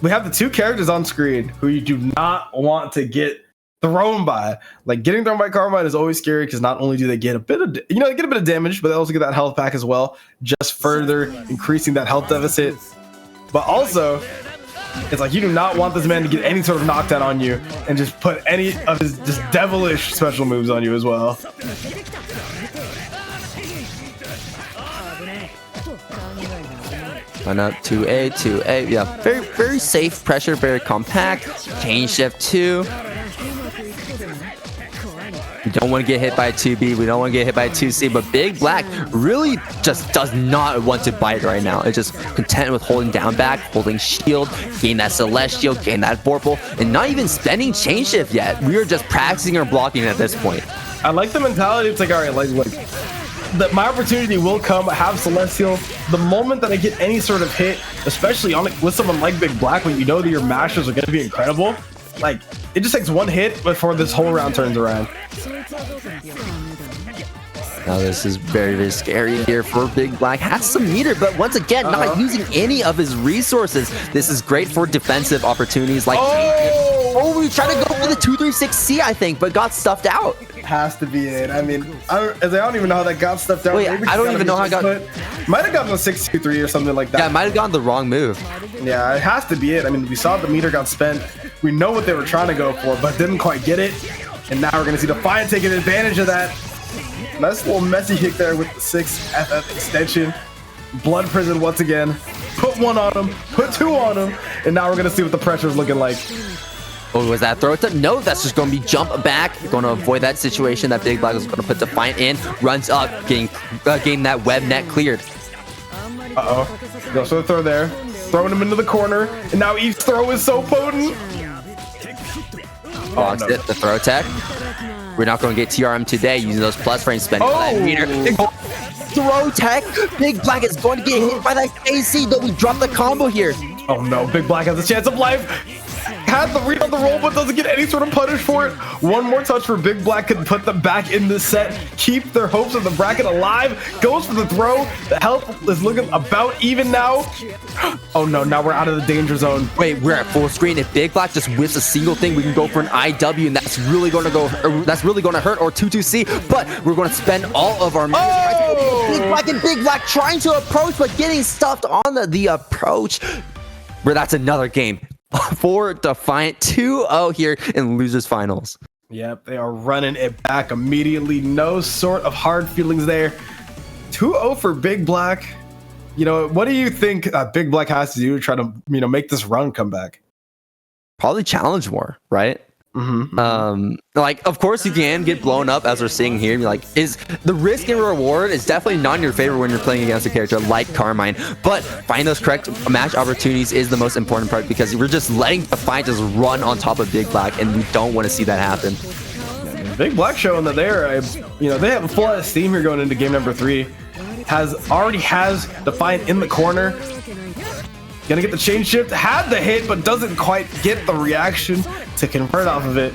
we have the 2 characters on screen who you do not want to get thrown by. Like getting thrown by Carmine is always scary because not only do they get a bit of, they get a bit of damage, but they also get that health back as well, just further increasing that health deficit. But also, it's like you do not want this man to get any sort of knockdown on you and just put any of his just devilish special moves on you as well. Run up 2A, 2A. Yeah, very safe pressure, very compact. Chain shift 2. We don't want to get hit by a 2B. We don't want to get hit by a 2C. But Big Black really just does not want to bite right now. It's just content with holding down back, holding shield, gain that Celestial, gain that Vorpal, and not even spending chain shift yet. We are just practicing our blocking at this point. I like the mentality. It's like, all right, like that my opportunity will come. I have Celestial. The moment that I get any sort of hit, especially on with someone like Big Black, when you know that your mashes are going to be incredible, like it just takes one hit before this whole round turns around. Now this is very scary here for Big Black. Has some meter, but once again, not using any of his resources. This is great for defensive opportunities like we tried to go for the 236C, I think, but got stuffed out. Has to be it. I mean, I don't even know how that got stuffed out. Wait, I don't even know how I got. Might have gotten a 6-2-3 or something like that. Yeah, might have gotten the wrong move. Yeah, it has to be it. I mean, we saw the meter got spent. We know what they were trying to go for, but didn't quite get it. And now we're gonna see Defiant taking advantage of that. Nice little messy kick there with the 6 FF extension. Blood Prison once again. Put 1 on him, put 2 on him, and now we're gonna see what the pressure is looking like. Oh, was that throw? No, that's just going to be jump back. Going to avoid that situation that Big Black is going to put Defiant in. Runs up, getting that web net cleared. Goes for the throw there. Throwing him into the corner. And now each throw is so potent. Blocks it, the throw tech. We're not going to get TRM today using those plus frames spending that meter. Throw tech. Big Black is going to get hit by that AC, though we drop the combo here. Oh no, Big Black has a chance of life. Had the read on the roll, but doesn't get any sort of punish for it. One more touch for Big Black could put them back in this set, keep their hopes of the bracket alive. Goes for the throw. The health is looking about even now. Oh no, now we're out of the danger zone. Wait, we're at full screen. If Big Black just whiffs a single thing, we can go for an IW, and that's really going to go. That's really going to hurt, or 2-2C. But we're going to spend all of our Big Black trying to approach, but getting stuffed on the approach. Where that's another game for Defiant. 2-0 here in losers finals. Yep, they are running it back immediately. No sort of hard feelings there. 2-0 for Big Black. You know, what do you think Big Black has to do to try to, make this run come back? Probably challenge more, right? Like, of course you can get blown up, as we're seeing here. Like, is the risk and reward is definitely not in your favor when you're playing against a character like Carmine, but finding those correct match opportunities is the most important part, because we're just letting the fight just run on top of Big Black, and we don't want to see that happen. Big Black showing that they're they have a full out of steam here going into game number 3. Already has Defiant in the corner. Gonna get the chain shift, had the hit, but doesn't quite get the reaction to convert off of it.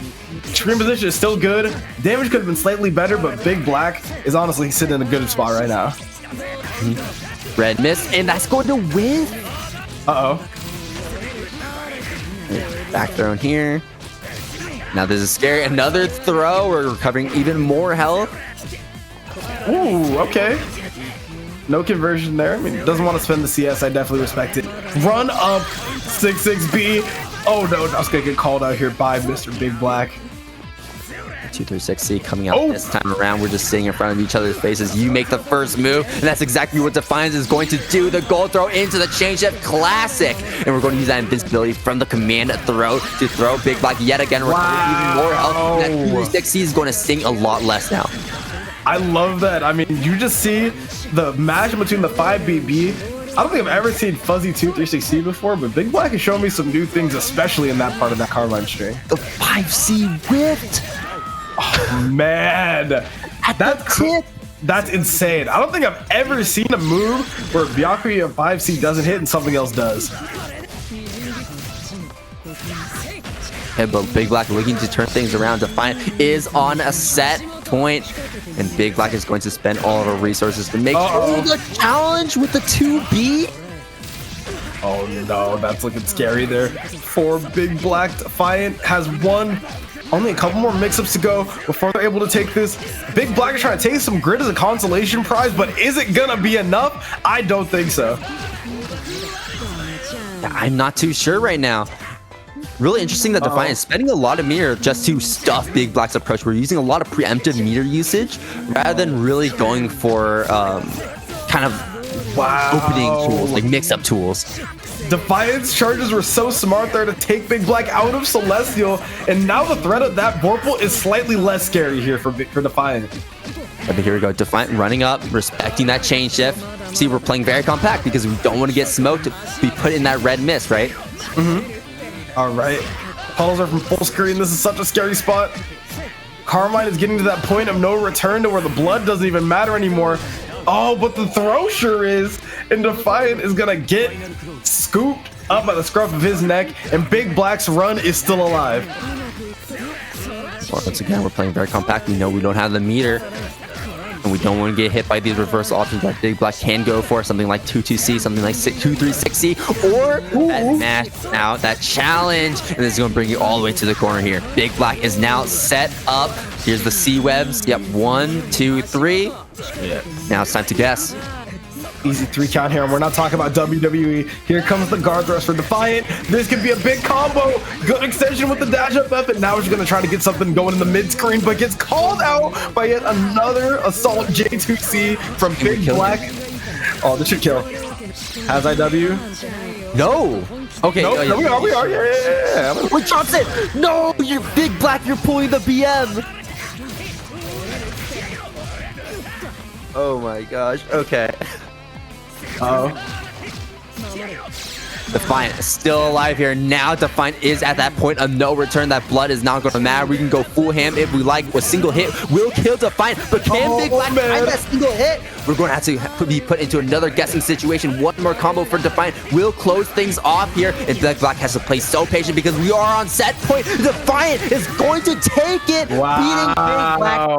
Screen position is still good. Damage could have been slightly better, but Big Black is honestly sitting in a good spot right now. Red miss, and that's going to whiff. Back thrown here. Now this is scary. Another throw. We're recovering even more health. Ooh, okay. No conversion there. I mean, doesn't want to spend the CS. I definitely respect it. Run up 6-6B. Oh no, I was gonna get called out here by Mr. Big Black. 236C coming out this time around. We're just sitting in front of each other's faces. You make the first move, and that's exactly what Defiant is going to do. The gold throw into the chain shift, classic. And we're going to use that invincibility from the command throw to throw Big Black yet again. We're even more health. That 236C is going to sting a lot less now. I love that. I mean, you just see the match between the 5BB. I don't think I've ever seen Fuzzy 236C before, but Big Black has shown me some new things, especially in that part of that Carmine string. The 5C whipped. Oh, man. That's insane. I don't think I've ever seen a move where Byakuya 5C doesn't hit and something else does. Yeah, but Big Black looking to turn things around. Defiant is on a set point, and Big Black is going to spend all of our resources to make sure the challenge with the 2B. Oh no, that's looking scary there for Big Black. Defiant has one Only a couple more mix-ups to go before they're able to take this. Big Black is trying to take some grid as a consolation prize, but is it gonna be enough? I don't think so. I'm not too sure right now. Really interesting that Defiant is spending a lot of meter just to stuff Big Black's approach. We're using a lot of preemptive meter usage rather than really going for kind of opening tools, like mix-up tools. Defiant's charges were so smart there to take Big Black out of Celestial, and now the threat of that Vorpal is slightly less scary here for Defiant. But here we go, Defiant running up, respecting that chain shift. See, we're playing very compact because we don't want to get smoked to be put in that red mist, right? All right, puddles are from full screen. This is such a scary spot. Carmine is getting to that point of no return to where the blood doesn't even matter anymore. Oh, but the throw sure is, and Defiant is gonna get scooped up by the scruff of his neck, and Big Black's run is still alive. Well, once again, we're playing very compact. We know we don't have the meter, and we don't want to get hit by these reverse options that Big Black can go for, something like 2-2C, something like 2-3-6C, or that mash out, that challenge, and this is going to bring you all the way to the corner here. Big Black is now set up. Here's the C-webs. Yep, 1, 2, 3. Yeah. Now it's time to guess. Easy 3 count here, and we're not talking about WWE. Here comes the guard thrust for Defiant. This could be a big combo. Good extension with the dash up F, and now he's going to try to get something going in the mid screen, but gets called out by yet another assault J2C from Big Black. Oh, this should kill. Has IW? No. Okay. Nope, no, we are. Yeah. Wait, Johnson! No, you're Big Black. You're pulling the BM. Oh my gosh. Okay. Defiant is still alive here. Now Defiant is at that point of no return. That blood is not going to matter. We can go full ham if we like. A single hit will kill Defiant. But can Big Black find that single hit? We're going to have to be put into another guessing situation. One more combo for Defiant will close things off here. And Big Black has to play so patient because we are on set point. Defiant is going to take it. Wow. Beating Big Black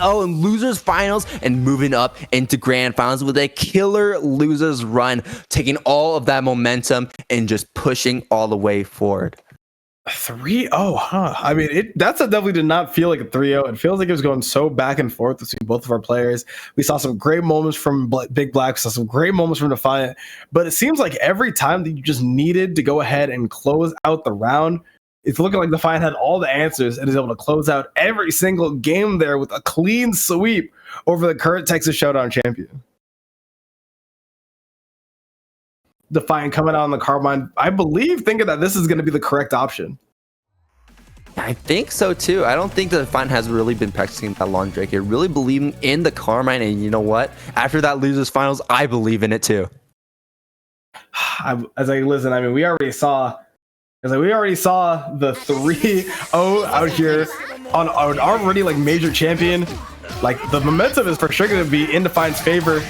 3-0 in losers finals and moving up into grand finals with a killer losers run, taking all of that momentum and just pushing all the way forward. 3-0, huh? I mean, that definitely did not feel like a 3-0. It feels like it was going so back and forth between both of our players. We saw some great moments from Big Black. We saw some great moments from Defiant. But it seems like every time that you just needed to go ahead and close out the round, it's looking like Defiant had all the answers and is able to close out every single game there with a clean sweep over the current Texas Showdown champion. Defiant coming out on the Carbine, I believe, thinking that this is going to be the correct option. I think so too. I don't think that Defiant has really been practicing that long Drake here, really believing in the Carmine, and you know what? After that losers finals, I believe in it too. As I listen, I mean, we already saw the 3-0 out here on already like major champion. Like the momentum is for sure going to be in Defiant's favor.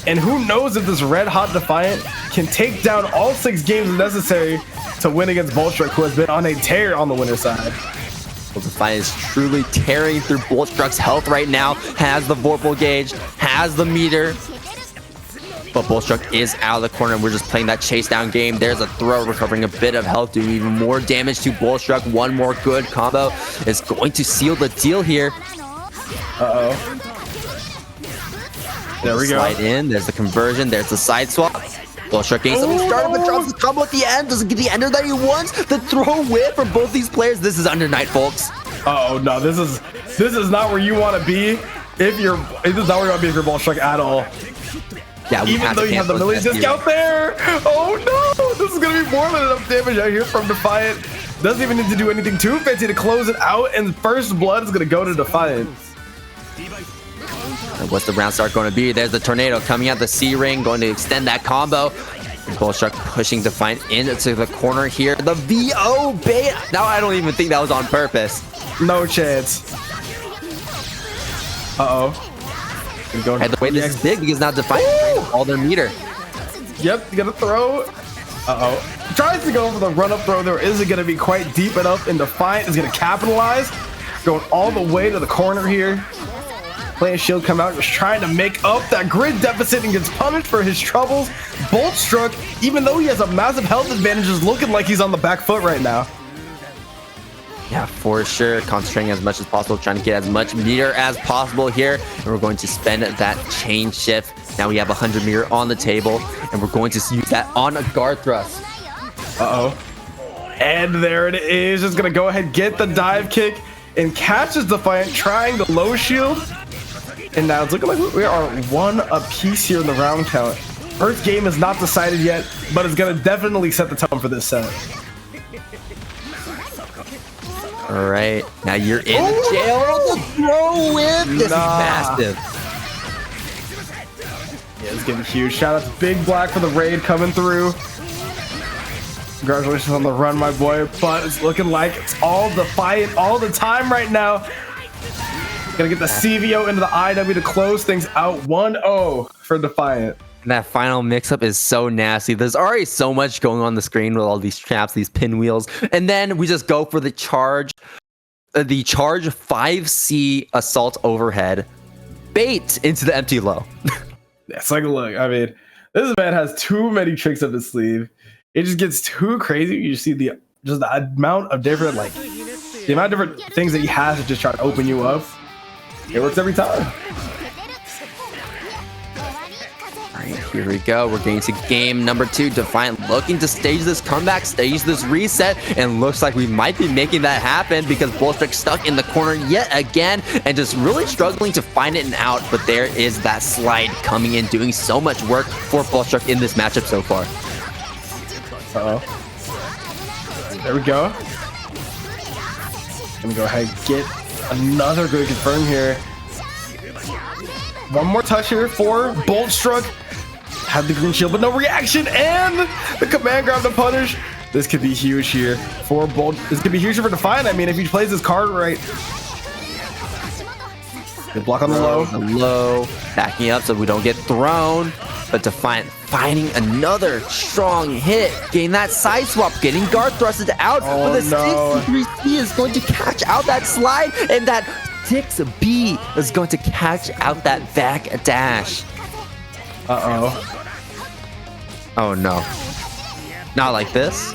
And who knows if this red-hot Defiant can take down all 6 games necessary to win against Bullshark, who has been on a tear on the winner's side. Well, Defiant is truly tearing through Bullshark's health right now, has the Vorpal gauge, has the meter. But Bullshark is out of the corner, and we're just playing that chase down game. There's a throw, recovering a bit of health, doing even more damage to Bullshark. One more good combo is going to seal the deal here. Uh-oh. There we go. Slide in. There's the conversion. There's the side swap. Bullshark getting something started, but drops the combo at the end. Doesn't get the ender that he wants. The throw whip for both these players. This is under night, folks. Oh no, this is not where you want to be if you're. This is not where you want to be if you're Bullshark at all. Yeah, even though you have the million discount there. Oh no, this is gonna be more than enough damage out here from Defiant. Doesn't even need to do anything too fancy to close it out, and first blood is gonna go to Defiant. And what's the round start going to be? There's the tornado coming out the C ring, going to extend that combo. Bullshark pushing Defiant into the corner here. The VO bait. Now I don't even think that was on purpose. No chance. Uh-oh. And the way this is big because now Defiant all their meter. Yep, you gotta throw. Uh-oh. Tries to go for the run-up throw there. Is it gonna be quite deep enough? And Defiant is gonna capitalize. Going all the way to the corner here. Playing shield come out, just trying to make up that grid deficit and gets punished for his troubles. Bullshark, even though he has a massive health advantage, is looking like he's on the back foot right now. Yeah, for sure. Concentrating as much as possible, trying to get as much meter as possible here. And we're going to spend that chain shift. Now we have 100 meter on the table, and we're going to use that on a guard thrust. Uh-oh. And there it is. Just going to go ahead, get the dive kick, and catches Defiant, trying the low shield. And now it's looking like we are one apiece here in the round count. First game is not decided yet, but it's going to definitely set the tone for this set. All right, now you're in the jail on the throw whip. This is massive. Yeah, it's getting huge. Shout out to Big Black for the raid coming through. Congratulations on the run, my boy. But it's looking like it's all Defiant all the time right now. Gonna get the CVO into the IW to close things out. 1-0 for Defiant. And that final mix-up is so nasty. There's already so much going on the screen with all these traps, these pinwheels. And then we just go for the charge 5C assault overhead. Bait into the empty low. It's like, look, I mean, this man has too many tricks up his sleeve. It just gets too crazy. You see the amount of different, like, the amount of different things that he has to just try to open you up. It works every time. Here we go. We're getting to game number 2. Defiant looking to stage this comeback, stage this reset, and looks like we might be making that happen because Bullshark stuck in the corner yet again and just really struggling to find it and out. But there is that slide coming in, doing so much work for Bullshark in this matchup so far. Uh-oh. There we go. Gonna go ahead and get another good confirm here. One more touch here for Bullshark. Had the green shield, but no reaction, and the command grab to punish. This could be huge here for Bold. This could be huge for Defiant. I mean, if he plays his card right. Good block on the low. Backing up so we don't get thrown. But Defiant finding another strong hit. Getting that side swap, getting guard thrusted out. Oh, but the no. 63C is going to catch out that slide, and that 6B is going to catch out that back dash. Uh-oh. Oh no. Not like this.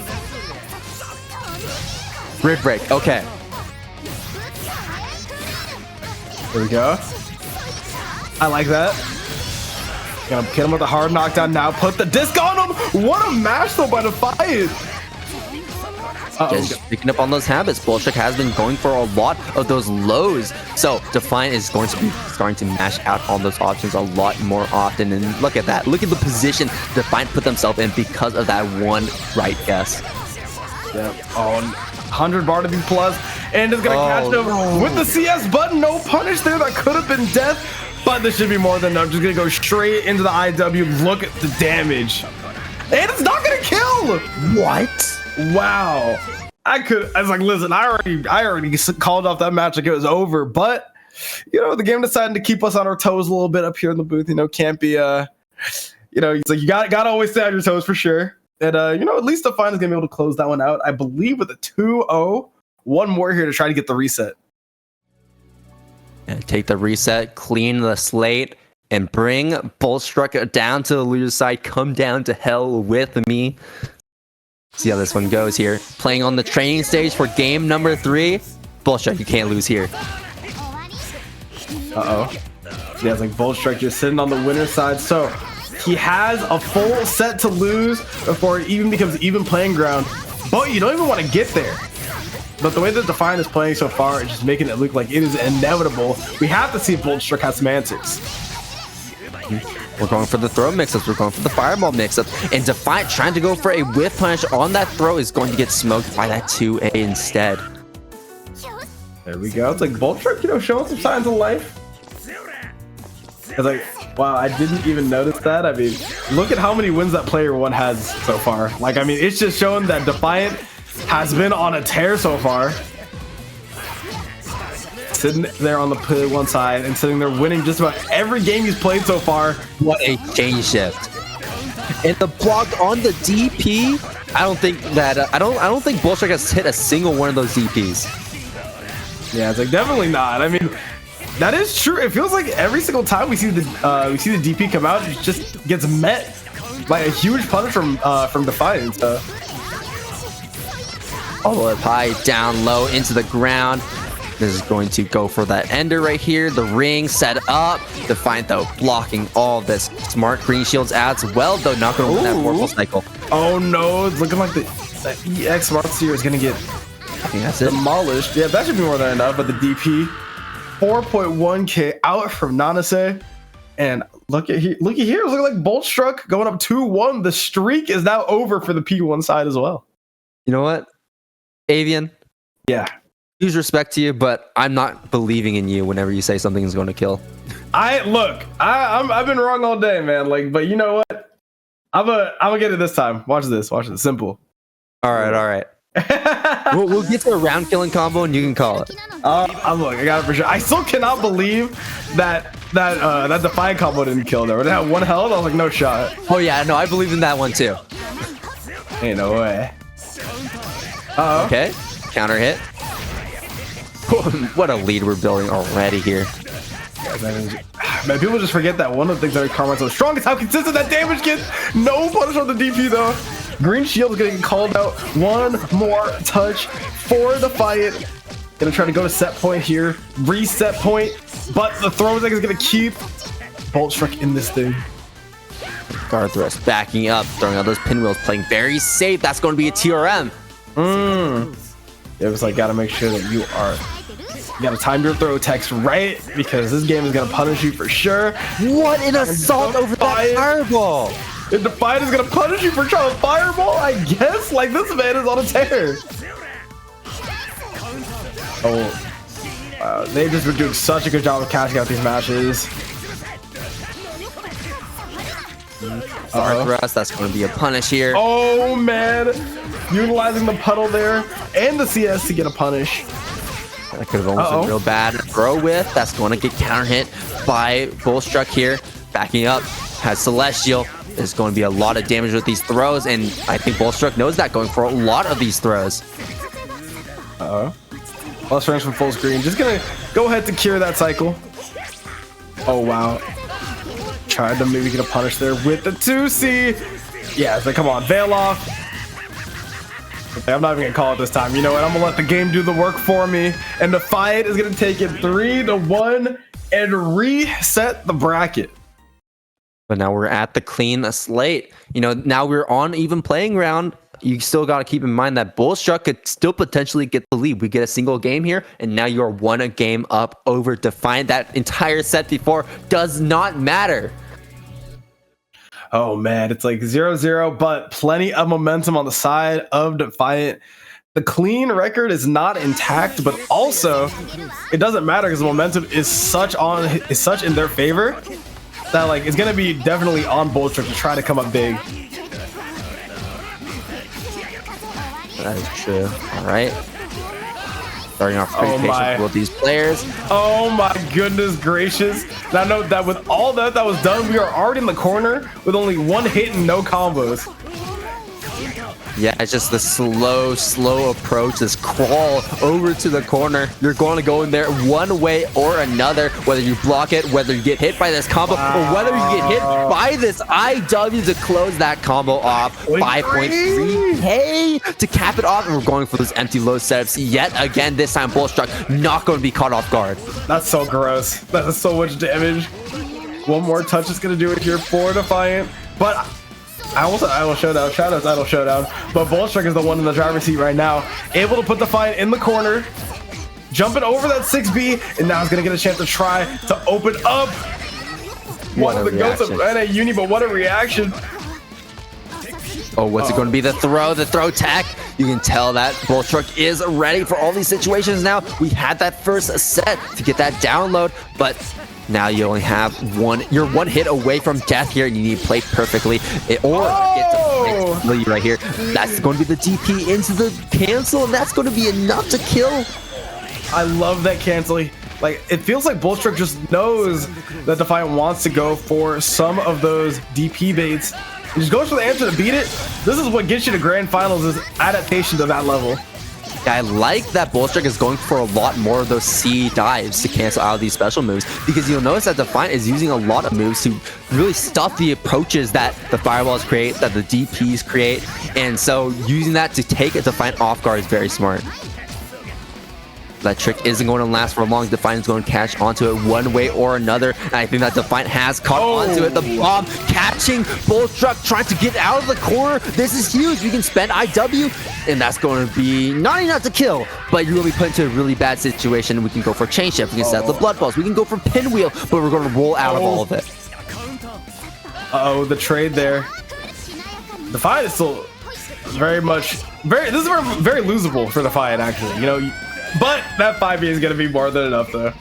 Rib break. Okay. There we go. I like that. Gonna hit him with a hard knockdown now. Put the disc on him. What a match though by Defiant. Just picking up on those habits. Bullshark has been going for a lot of those lows. So Defiant is going to be starting to mash out on those options a lot more often. And look at that. Look at the position Defiant put themselves in because of that one right guess. Yep. On 100 bar to be plus. And it's going to catch him with the CS button. No punish there. That could have been death. But this should be more than enough. Just going to go straight into the IW. Look at the damage. And it's not going to kill. What? Wow. I was like, listen, I already called off that match like it was over, but you know, the game decided to keep us on our toes a little bit up here in the booth. You know, can't be you know, it's like you gotta always stay on your toes for sure. And you know, at least Defiant is gonna be able to close that one out, I believe, with a 2-0. One more here to try to get the reset. And take the reset, clean the slate, and bring Bullshark down to the loser side. Come down to hell with me. See how this one goes here. Playing on the training stage for game number 3. Bullshark, you can't lose here. Uh-oh. Yeah, it's like Bullshark just sitting on the winner's side. So he has a full set to lose before it even becomes even playing ground. But you don't even want to get there. But the way that Defiant is playing so far is just making it look like it is inevitable. We have to see if Bullshark has some answers. We're going for the throw mix-ups. We're going for the fireball mix-ups. And Defiant trying to go for a whiff punish on that throw is going to get smoked by that 2A instead. There we go. It's like Bullshark, you know, showing some signs of life. It's like, wow, I didn't even notice that. I mean, look at how many wins that player one has so far. Like, I mean, it's just showing that Defiant has been on a tear so far. Sitting there on the one side and sitting there winning just about every game he's played so far. What a chain shift! And the block on the DP. I don't think that I don't think Bullshark has hit a single one of those DPs. Yeah, it's like definitely not. I mean, that is true. It feels like every single time we see the DP come out, it just gets met by a huge punish from Defiant. Oh, up high, down low, into the ground. This is going to go for that ender right here. The ring set up. Defiant, though, blocking all this. Smart green shields as well, though, not going to win that vorpal cycle. Oh, no. It's looking like the EX Smart Seer is going to get demolished. Yeah, that should be more than enough, but the DP. 4.1k out from Nanase. And look at here. It's looking like Bullshark going up 2-1. The streak is now over for the P1 side as well. You know what? Avian? Yeah. Huge respect to you, but I'm not believing in you whenever you say something is going to kill. I've been wrong all day, man. Like, but you know what? I'm gonna get it this time. Watch this. Simple. All right. we'll get to a round killing combo and you can call it. I got it for sure. I still cannot believe that Defiant combo didn't kill though. It had 1 health. I was like, no shot. Oh yeah, no, I believe in that one too. Ain't no way. Okay, counter hit. What a lead we're building already here. Man, people just forget that one of the things that are Karma so strong is how consistent that damage gets. No punish on the DP though. Green shield is getting called out. One more touch for Defiant. Gonna try to go to set point here. Reset point. But the throw is gonna keep Bullshark in this thing. Guard thrust backing up, throwing out those pinwheels, playing very safe. That's going to be a TRM. It was like, gotta make sure that you gotta time your throw text right, because this game is gonna punish you for sure. What an assault over that fireball! And Defiant is gonna punish you for trying to fireball, I guess? Like, this man is on a tear. Oh, wow. They've just been doing such a good job of catching out these matches. Guard thrust, that's going to be a punish here. Oh, man. Utilizing the puddle there and the CS to get a punish. That could have almost been real bad. Throw with, that's going to get counter hit by Bullshark here. Backing up, has Celestial. There's going to be a lot of damage with these throws, and I think Bullshark knows that, going for a lot of these throws. Plus range from full screen. Just gonna go ahead to cure that cycle. Oh, wow. Tried to maybe get a punish there with the 2C. Yeah, it's like, come on, veil off. Okay, I'm not even gonna call it this time. You know what? I'm gonna let the game do the work for me. And Defiant is gonna take it 3-1 and reset the bracket. But now we're at the clean slate. You know, now we're on even playing ground. You still got to keep in mind that Bullshark could still potentially get the lead. We get a single game here, and now you're 1 game up over Defiant. That entire set before does not matter. Oh, man, it's like 0-0, but plenty of momentum on the side of Defiant. The clean record is not intact, but also it doesn't matter because the momentum is such in their favor that, like, it's gonna be definitely on Bullshark to try to come up big. That is true. All right. Starting off pretty patient with these players. Oh my goodness gracious. Now note that with all that was done, we are already in the corner with only 1 hit and no combos. Yeah, it's just the slow approach, this crawl over to the corner. You're going to go in there one way or another, whether you block it, whether you get hit by this combo, or whether you get hit by this IW to close that combo off. 5.3k to cap it off, and we're going for those empty low setups yet again. This time, Bullshark not going to be caught off guard. That's so gross. That is so much damage. One more touch is going to do it here for Defiant, but I almost said Idle Showdown. Shout out to Idle Showdown. But Bullshark is the one in the driver's seat right now. Able to put Defiant in the corner. Jumping over that 6B. And now he's going to get a chance to try to open up. What a reaction. NA Uni, but what a reaction. Oh, what's it going to be? The throw tech. You can tell that Bullshark is ready for all these situations now. We had that first set to get that download, but now you only have you're 1 hit away from death here, and you need to play perfectly get to lead right here. That's going to be the DP into the cancel, and that's going to be enough to kill. I love that cancel. Like, it feels like Bullshark just knows that Defiant wants to go for some of those DP baits. He just goes for the answer to beat it. This is what gets you to grand finals, is adaptation to that level. I like that Bullshark is going for a lot more of those C dives to cancel out these special moves, because you'll notice that Defiant is using a lot of moves to really stuff the approaches that the fireballs create, that the DPs create, and so using that to take a Defiant off guard is very smart. That trick isn't going to last for long. Defiant is going to catch onto it one way or another. And I think that Defiant has caught onto it. The bomb catching Bullshark, trying to get out of the corner. This is huge. We can spend IW, and that's going to be not enough to kill, but you're going to be put into a really bad situation. We can go for chain shift. We can set up the blood balls. We can go for pinwheel, but we're going to roll out of all of it. Uh-oh, the trade there. Defiant is still very this is very losable for Defiant, actually. You know, but that 5e is going to be more than enough, though.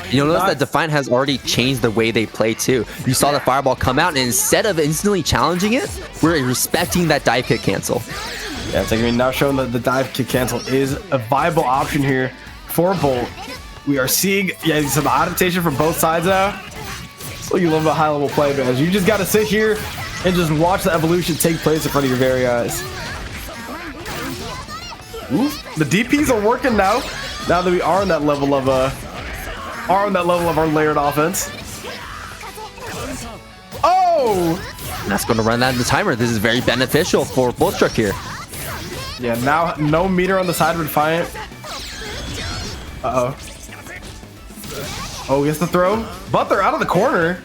You'll notice that Defiant has already changed the way they play, too. You saw the fireball come out, and instead of instantly challenging it, we're respecting that dive kick cancel. Yeah, it's like, I mean, now showing that the dive kick cancel is a viable option here for Bolt. We are seeing, some adaptation from both sides now. That's what you love about high-level play, man. You just got to sit here and just watch the evolution take place in front of your very eyes. Ooh, the DPs are working now. Now that we are on that level of our layered offense. Oh! And that's going to run that in the timer. This is very beneficial for Bullshark here. Yeah, now no meter on the side of Defiant. Uh-oh. Oh, gets the throw. But they're out of the corner.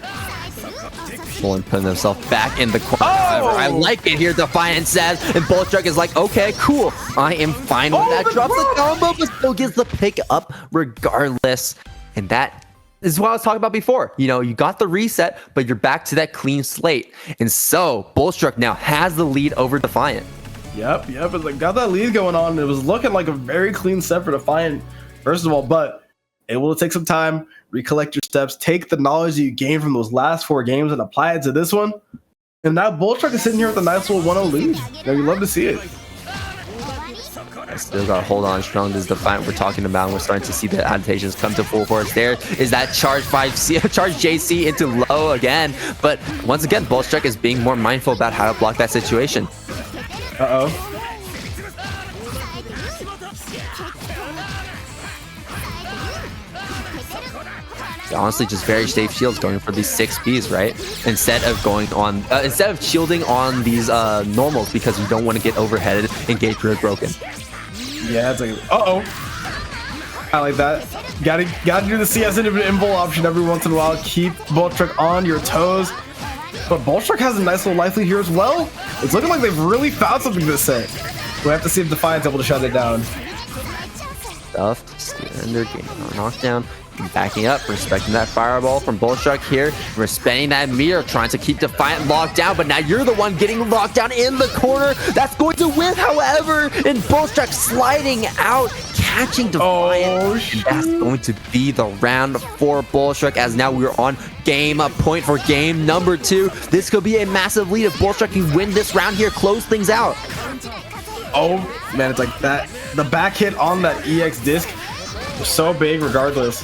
Pulling himself back in the corner. Oh! I like it here, Defiant says, and Bullshark is like, okay, cool, I am fine with that. Drops the combo, but still gets the pick up regardless. And that is what I was talking about before. You know, you got the reset, but you're back to that clean slate. And so Bullshark now has the lead over Defiant. Yep. It's like got that lead going on. It was looking like a very clean set for Defiant, first of all, but it will take some time. Recollect your steps, take the knowledge that you gained from those last 4 games and apply it to this one. And now Bullshark is sitting here with a nice little 1-0 lead. You know, you love to see it. I still got to hold on strong. This is the Defiant we're talking about. And we're starting to see the adaptations come to full force. There is that charge charge JC into low again. But once again, Bullshark is being more mindful about how to block that situation. Uh-oh. Honestly, just very safe shields going for these 6Bs, right? Instead of going on, instead of shielding on these normals, because you don't want to get overheaded and get grid broken. Yeah, it's like, I like that. Gotta do the CS invul option every once in a while. Keep Bullshark on your toes. But Bullshark has a nice little life lead here as well. It's looking like they've really found something this set. We have to see if Defiant's able to shut it down. Stuffed, standard, getting a knockdown. Backing up, respecting that fireball from Bullshark here, respecting that meter, trying to keep Defiant locked down, but now you're the one getting locked down in the corner. That's going to win, however, and Bullshark sliding out, catching Defiant. And that's going to be the round for Bullshark, as now we're on game point for game number 2. This could be a massive lead if Bullshark can win this round here, close things out. Oh, man, it's like that. The back hit on that EX disc was so big regardless.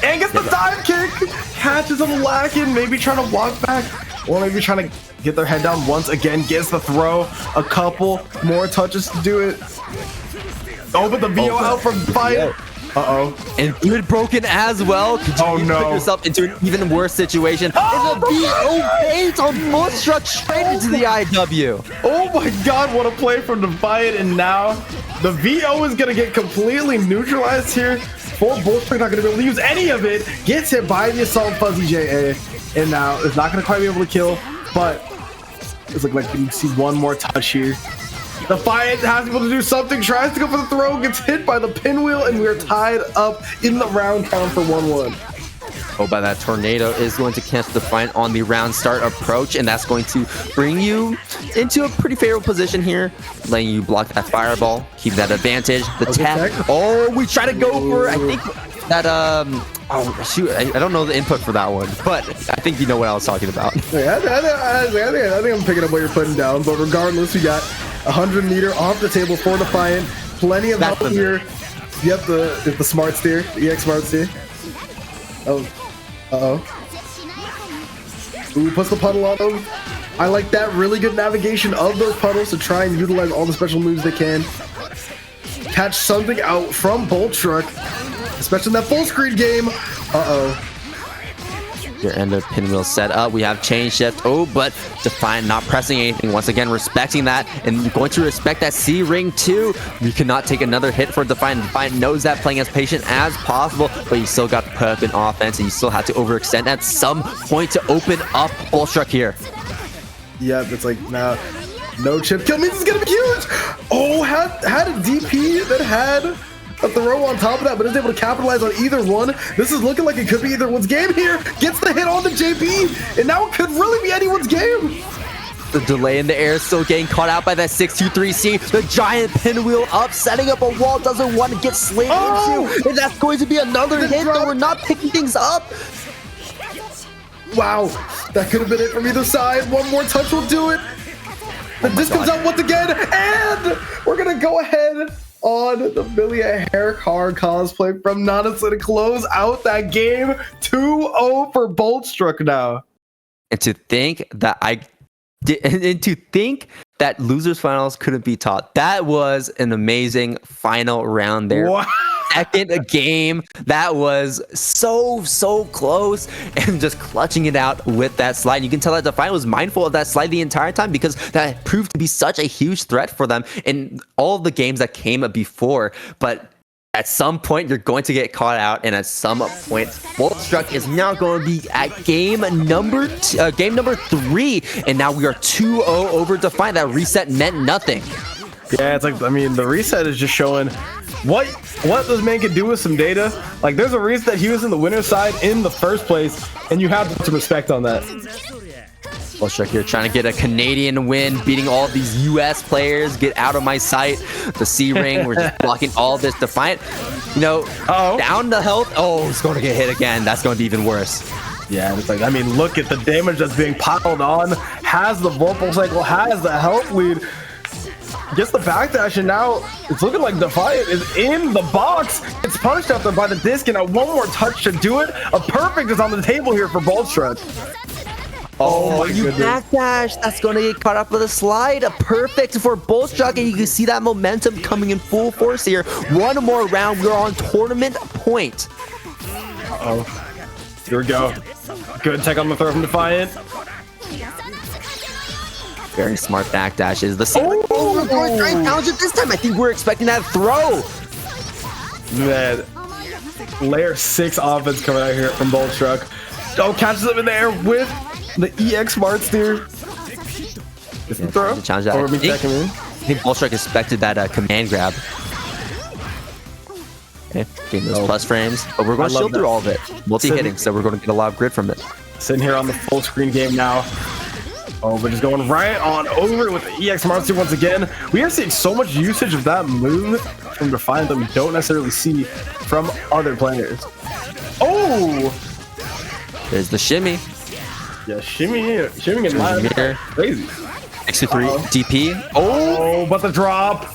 And gets the dive kick, catches him lacking, maybe trying to walk back, or maybe trying to get their head down once again, gets the throw, a couple more touches to do it. Oh, but the VO out from Defiant. Uh-oh. And grid broken as well. Could you put yourself into an even worse situation? And the VO bait on Bullshark straight into the IW. Oh my god, what a play from Defiant, and now the VO is gonna get completely neutralized here. Bullshark not going to be able to use any of it. Gets hit by the Assault Fuzzy JA. And now it's not going to quite be able to kill. But it's like you can see one more touch here. Defiant has to be able to do something. Tries to go for the throw. Gets hit by the pinwheel. And we're tied up in the round count for 1-1. Oh, but that tornado is going to cancel Defiant on the round start approach, and that's going to bring you into a pretty favorable position here, letting you block that fireball, keep that advantage. The tech. Oh, we try to go for, I think that oh shoot, I don't know the input for that one, but I think you know what I was talking about. Yeah, I think I'm picking up what you're putting down, but regardless, we got 100 meter off the table for Defiant. Plenty of help here. Yep, the smart steer, the EX smart steer. Oh. Uh-oh. Ooh, puts the puddle on them. I like that. Really good navigation of those puddles to try and utilize all the special moves they can. catch something out from Bullshark, especially in that full screen game. Uh-oh. Your end of pinwheel set up. We have chain shift. Oh, but Defiant not pressing anything. Once again, respecting that and going to respect that C ring too. You cannot take another hit for Defiant. Defiant knows that, playing as patient as possible, but you still got to put up an offense and you still have to overextend at some point to open up Bullshark here. Yeah, it's like, nah, no chip kill means it's gonna be huge. Oh, had a DP that had a throw on top of that, but is able to capitalize on either one. This is looking like it could be either one's game here. Gets the hit on the JP, and now it could really be anyone's game. The delay in the air, still getting caught out by that 623C. The giant pinwheel up, setting up a wall, doesn't want to get slammed into. And that's going to be another hit, though. We're not picking things up. Wow, that could have been it from either side. One more touch will do it. The disc comes out once again, and we're going to go ahead on the Millia hair card cosplay from Noctis to close out that game. 2-0 for Bullshark now. And to think that losers finals couldn't be taught. That was an amazing final round there. Wow. Second game that was so close, and just clutching it out with that slide. You can tell that Defiant was mindful of that slide the entire time, because that proved to be such a huge threat for them in all of the games that came before. But at some point, you're going to get caught out, and at some point, Bullshark is now going to be at game number 3, and now we are 2-0 over Defiant. That reset meant nothing. Yeah, it's like, I mean, the reset is just showing what this man can do with some data. Like, there's a reason that he was in the winner's side in the first place, and you have to respect on that. Bullshark here trying to get a Canadian win, beating all of these US players. Get out of my sight. The C ring, we're just blocking all this. Defiant, you know, down the health. Oh, it's going to get hit again. That's going to be even worse. Yeah, it's like, I mean, look at the damage that's being piled on. Has the Vorpal cycle, has the health lead. Gets the backdash, and now it's looking like Defiant is in the box. It's punched out there by the disc, and one more touch to do it. A perfect is on the table here for Bullshark. Oh, you backdash. That's going to get caught up with a slide. A perfect for Bullshark, and you can see that momentum coming in full force here. One more round. We're on tournament point. Uh-oh. Here we go. Good tech on the throw from Defiant. Very smart backdashes. The we're going to try and challenge it this time. I think we're expecting that throw. Man, layer 6 offense coming out here from Bullshark. Oh, catches him in the air with the EX smart steer. Is the throw? Challenge that. I think Bullshark expected that command grab. Okay, getting those plus frames, but we're going to shield through all of it. Multi-hitting, so we're going to get a lot of grid from it. Sitting here on the full screen game now. Oh, but just going right on over with the EX Monster once again. We are seeing so much usage of that move from Defiant that we don't necessarily see from other players. Oh! There's the shimmy. Yeah, shimmy in line. Crazy. X3 DP. Oh, but the drop.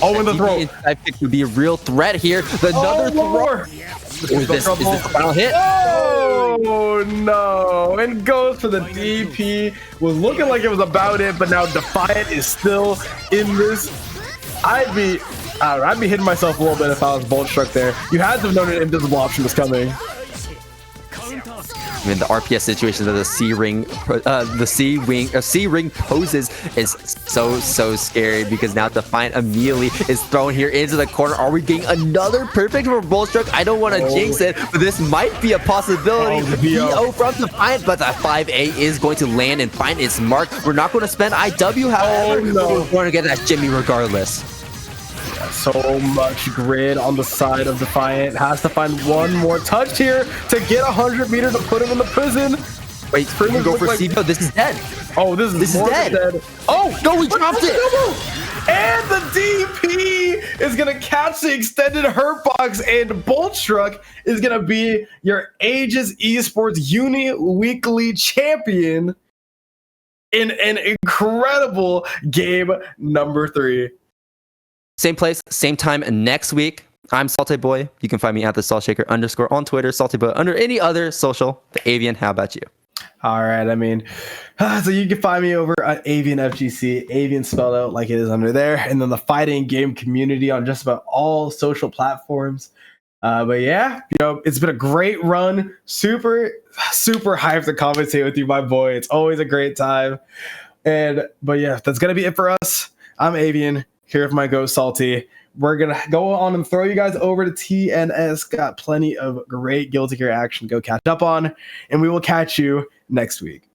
Oh, and the throw. I think would be a real threat here. Another throw. Is this the final hit? Oh no! And goes for the DP. Was looking like it was about it, but now Defiant is still in this. I'd be hitting myself a little bit if I was Bullshark there. You had to have known an invisible option was coming. I mean, the RPS situation that the C ring poses is so scary, because now Defiant immediately is thrown here into the corner. Are we getting another perfect for Bullshark? I don't want to jinx it, but this might be a possibility. VO from Defiant, but the 5A is going to land and find its mark. We're not going to spend IW, however, we're going to get that Jimmy regardless. So much grid on the side of Defiant. Has to find one more touch here to get 100 meters to put him in the prison. Wait, prison go for like... Sivo. This is dead. Oh, this is dead. Oh, no, we dropped it. And the DP is going to catch the extended hurt box, and Bullshark is going to be your Aegis Esports Uni Weekly champion in an incredible game number 3. Same place, same time next week. I'm Salty Boy. You can find me at the Saltshaker _ on Twitter, Salty Boy under any other social. The Avian, how about you? All right, I mean, So you can find me over at Avian FGC, Avian spelled out like it is under there, and then the fighting game community on just about all social platforms. But yeah, it's been a great run. Super hyped to commentate with you, my boy. It's always a great time. But yeah, that's gonna be it for us. I'm Avian, here with my ghost Salty. We're gonna go on and throw you guys over to TNS. Got plenty of great Guilty Gear action to go catch up on, and we will catch you next week.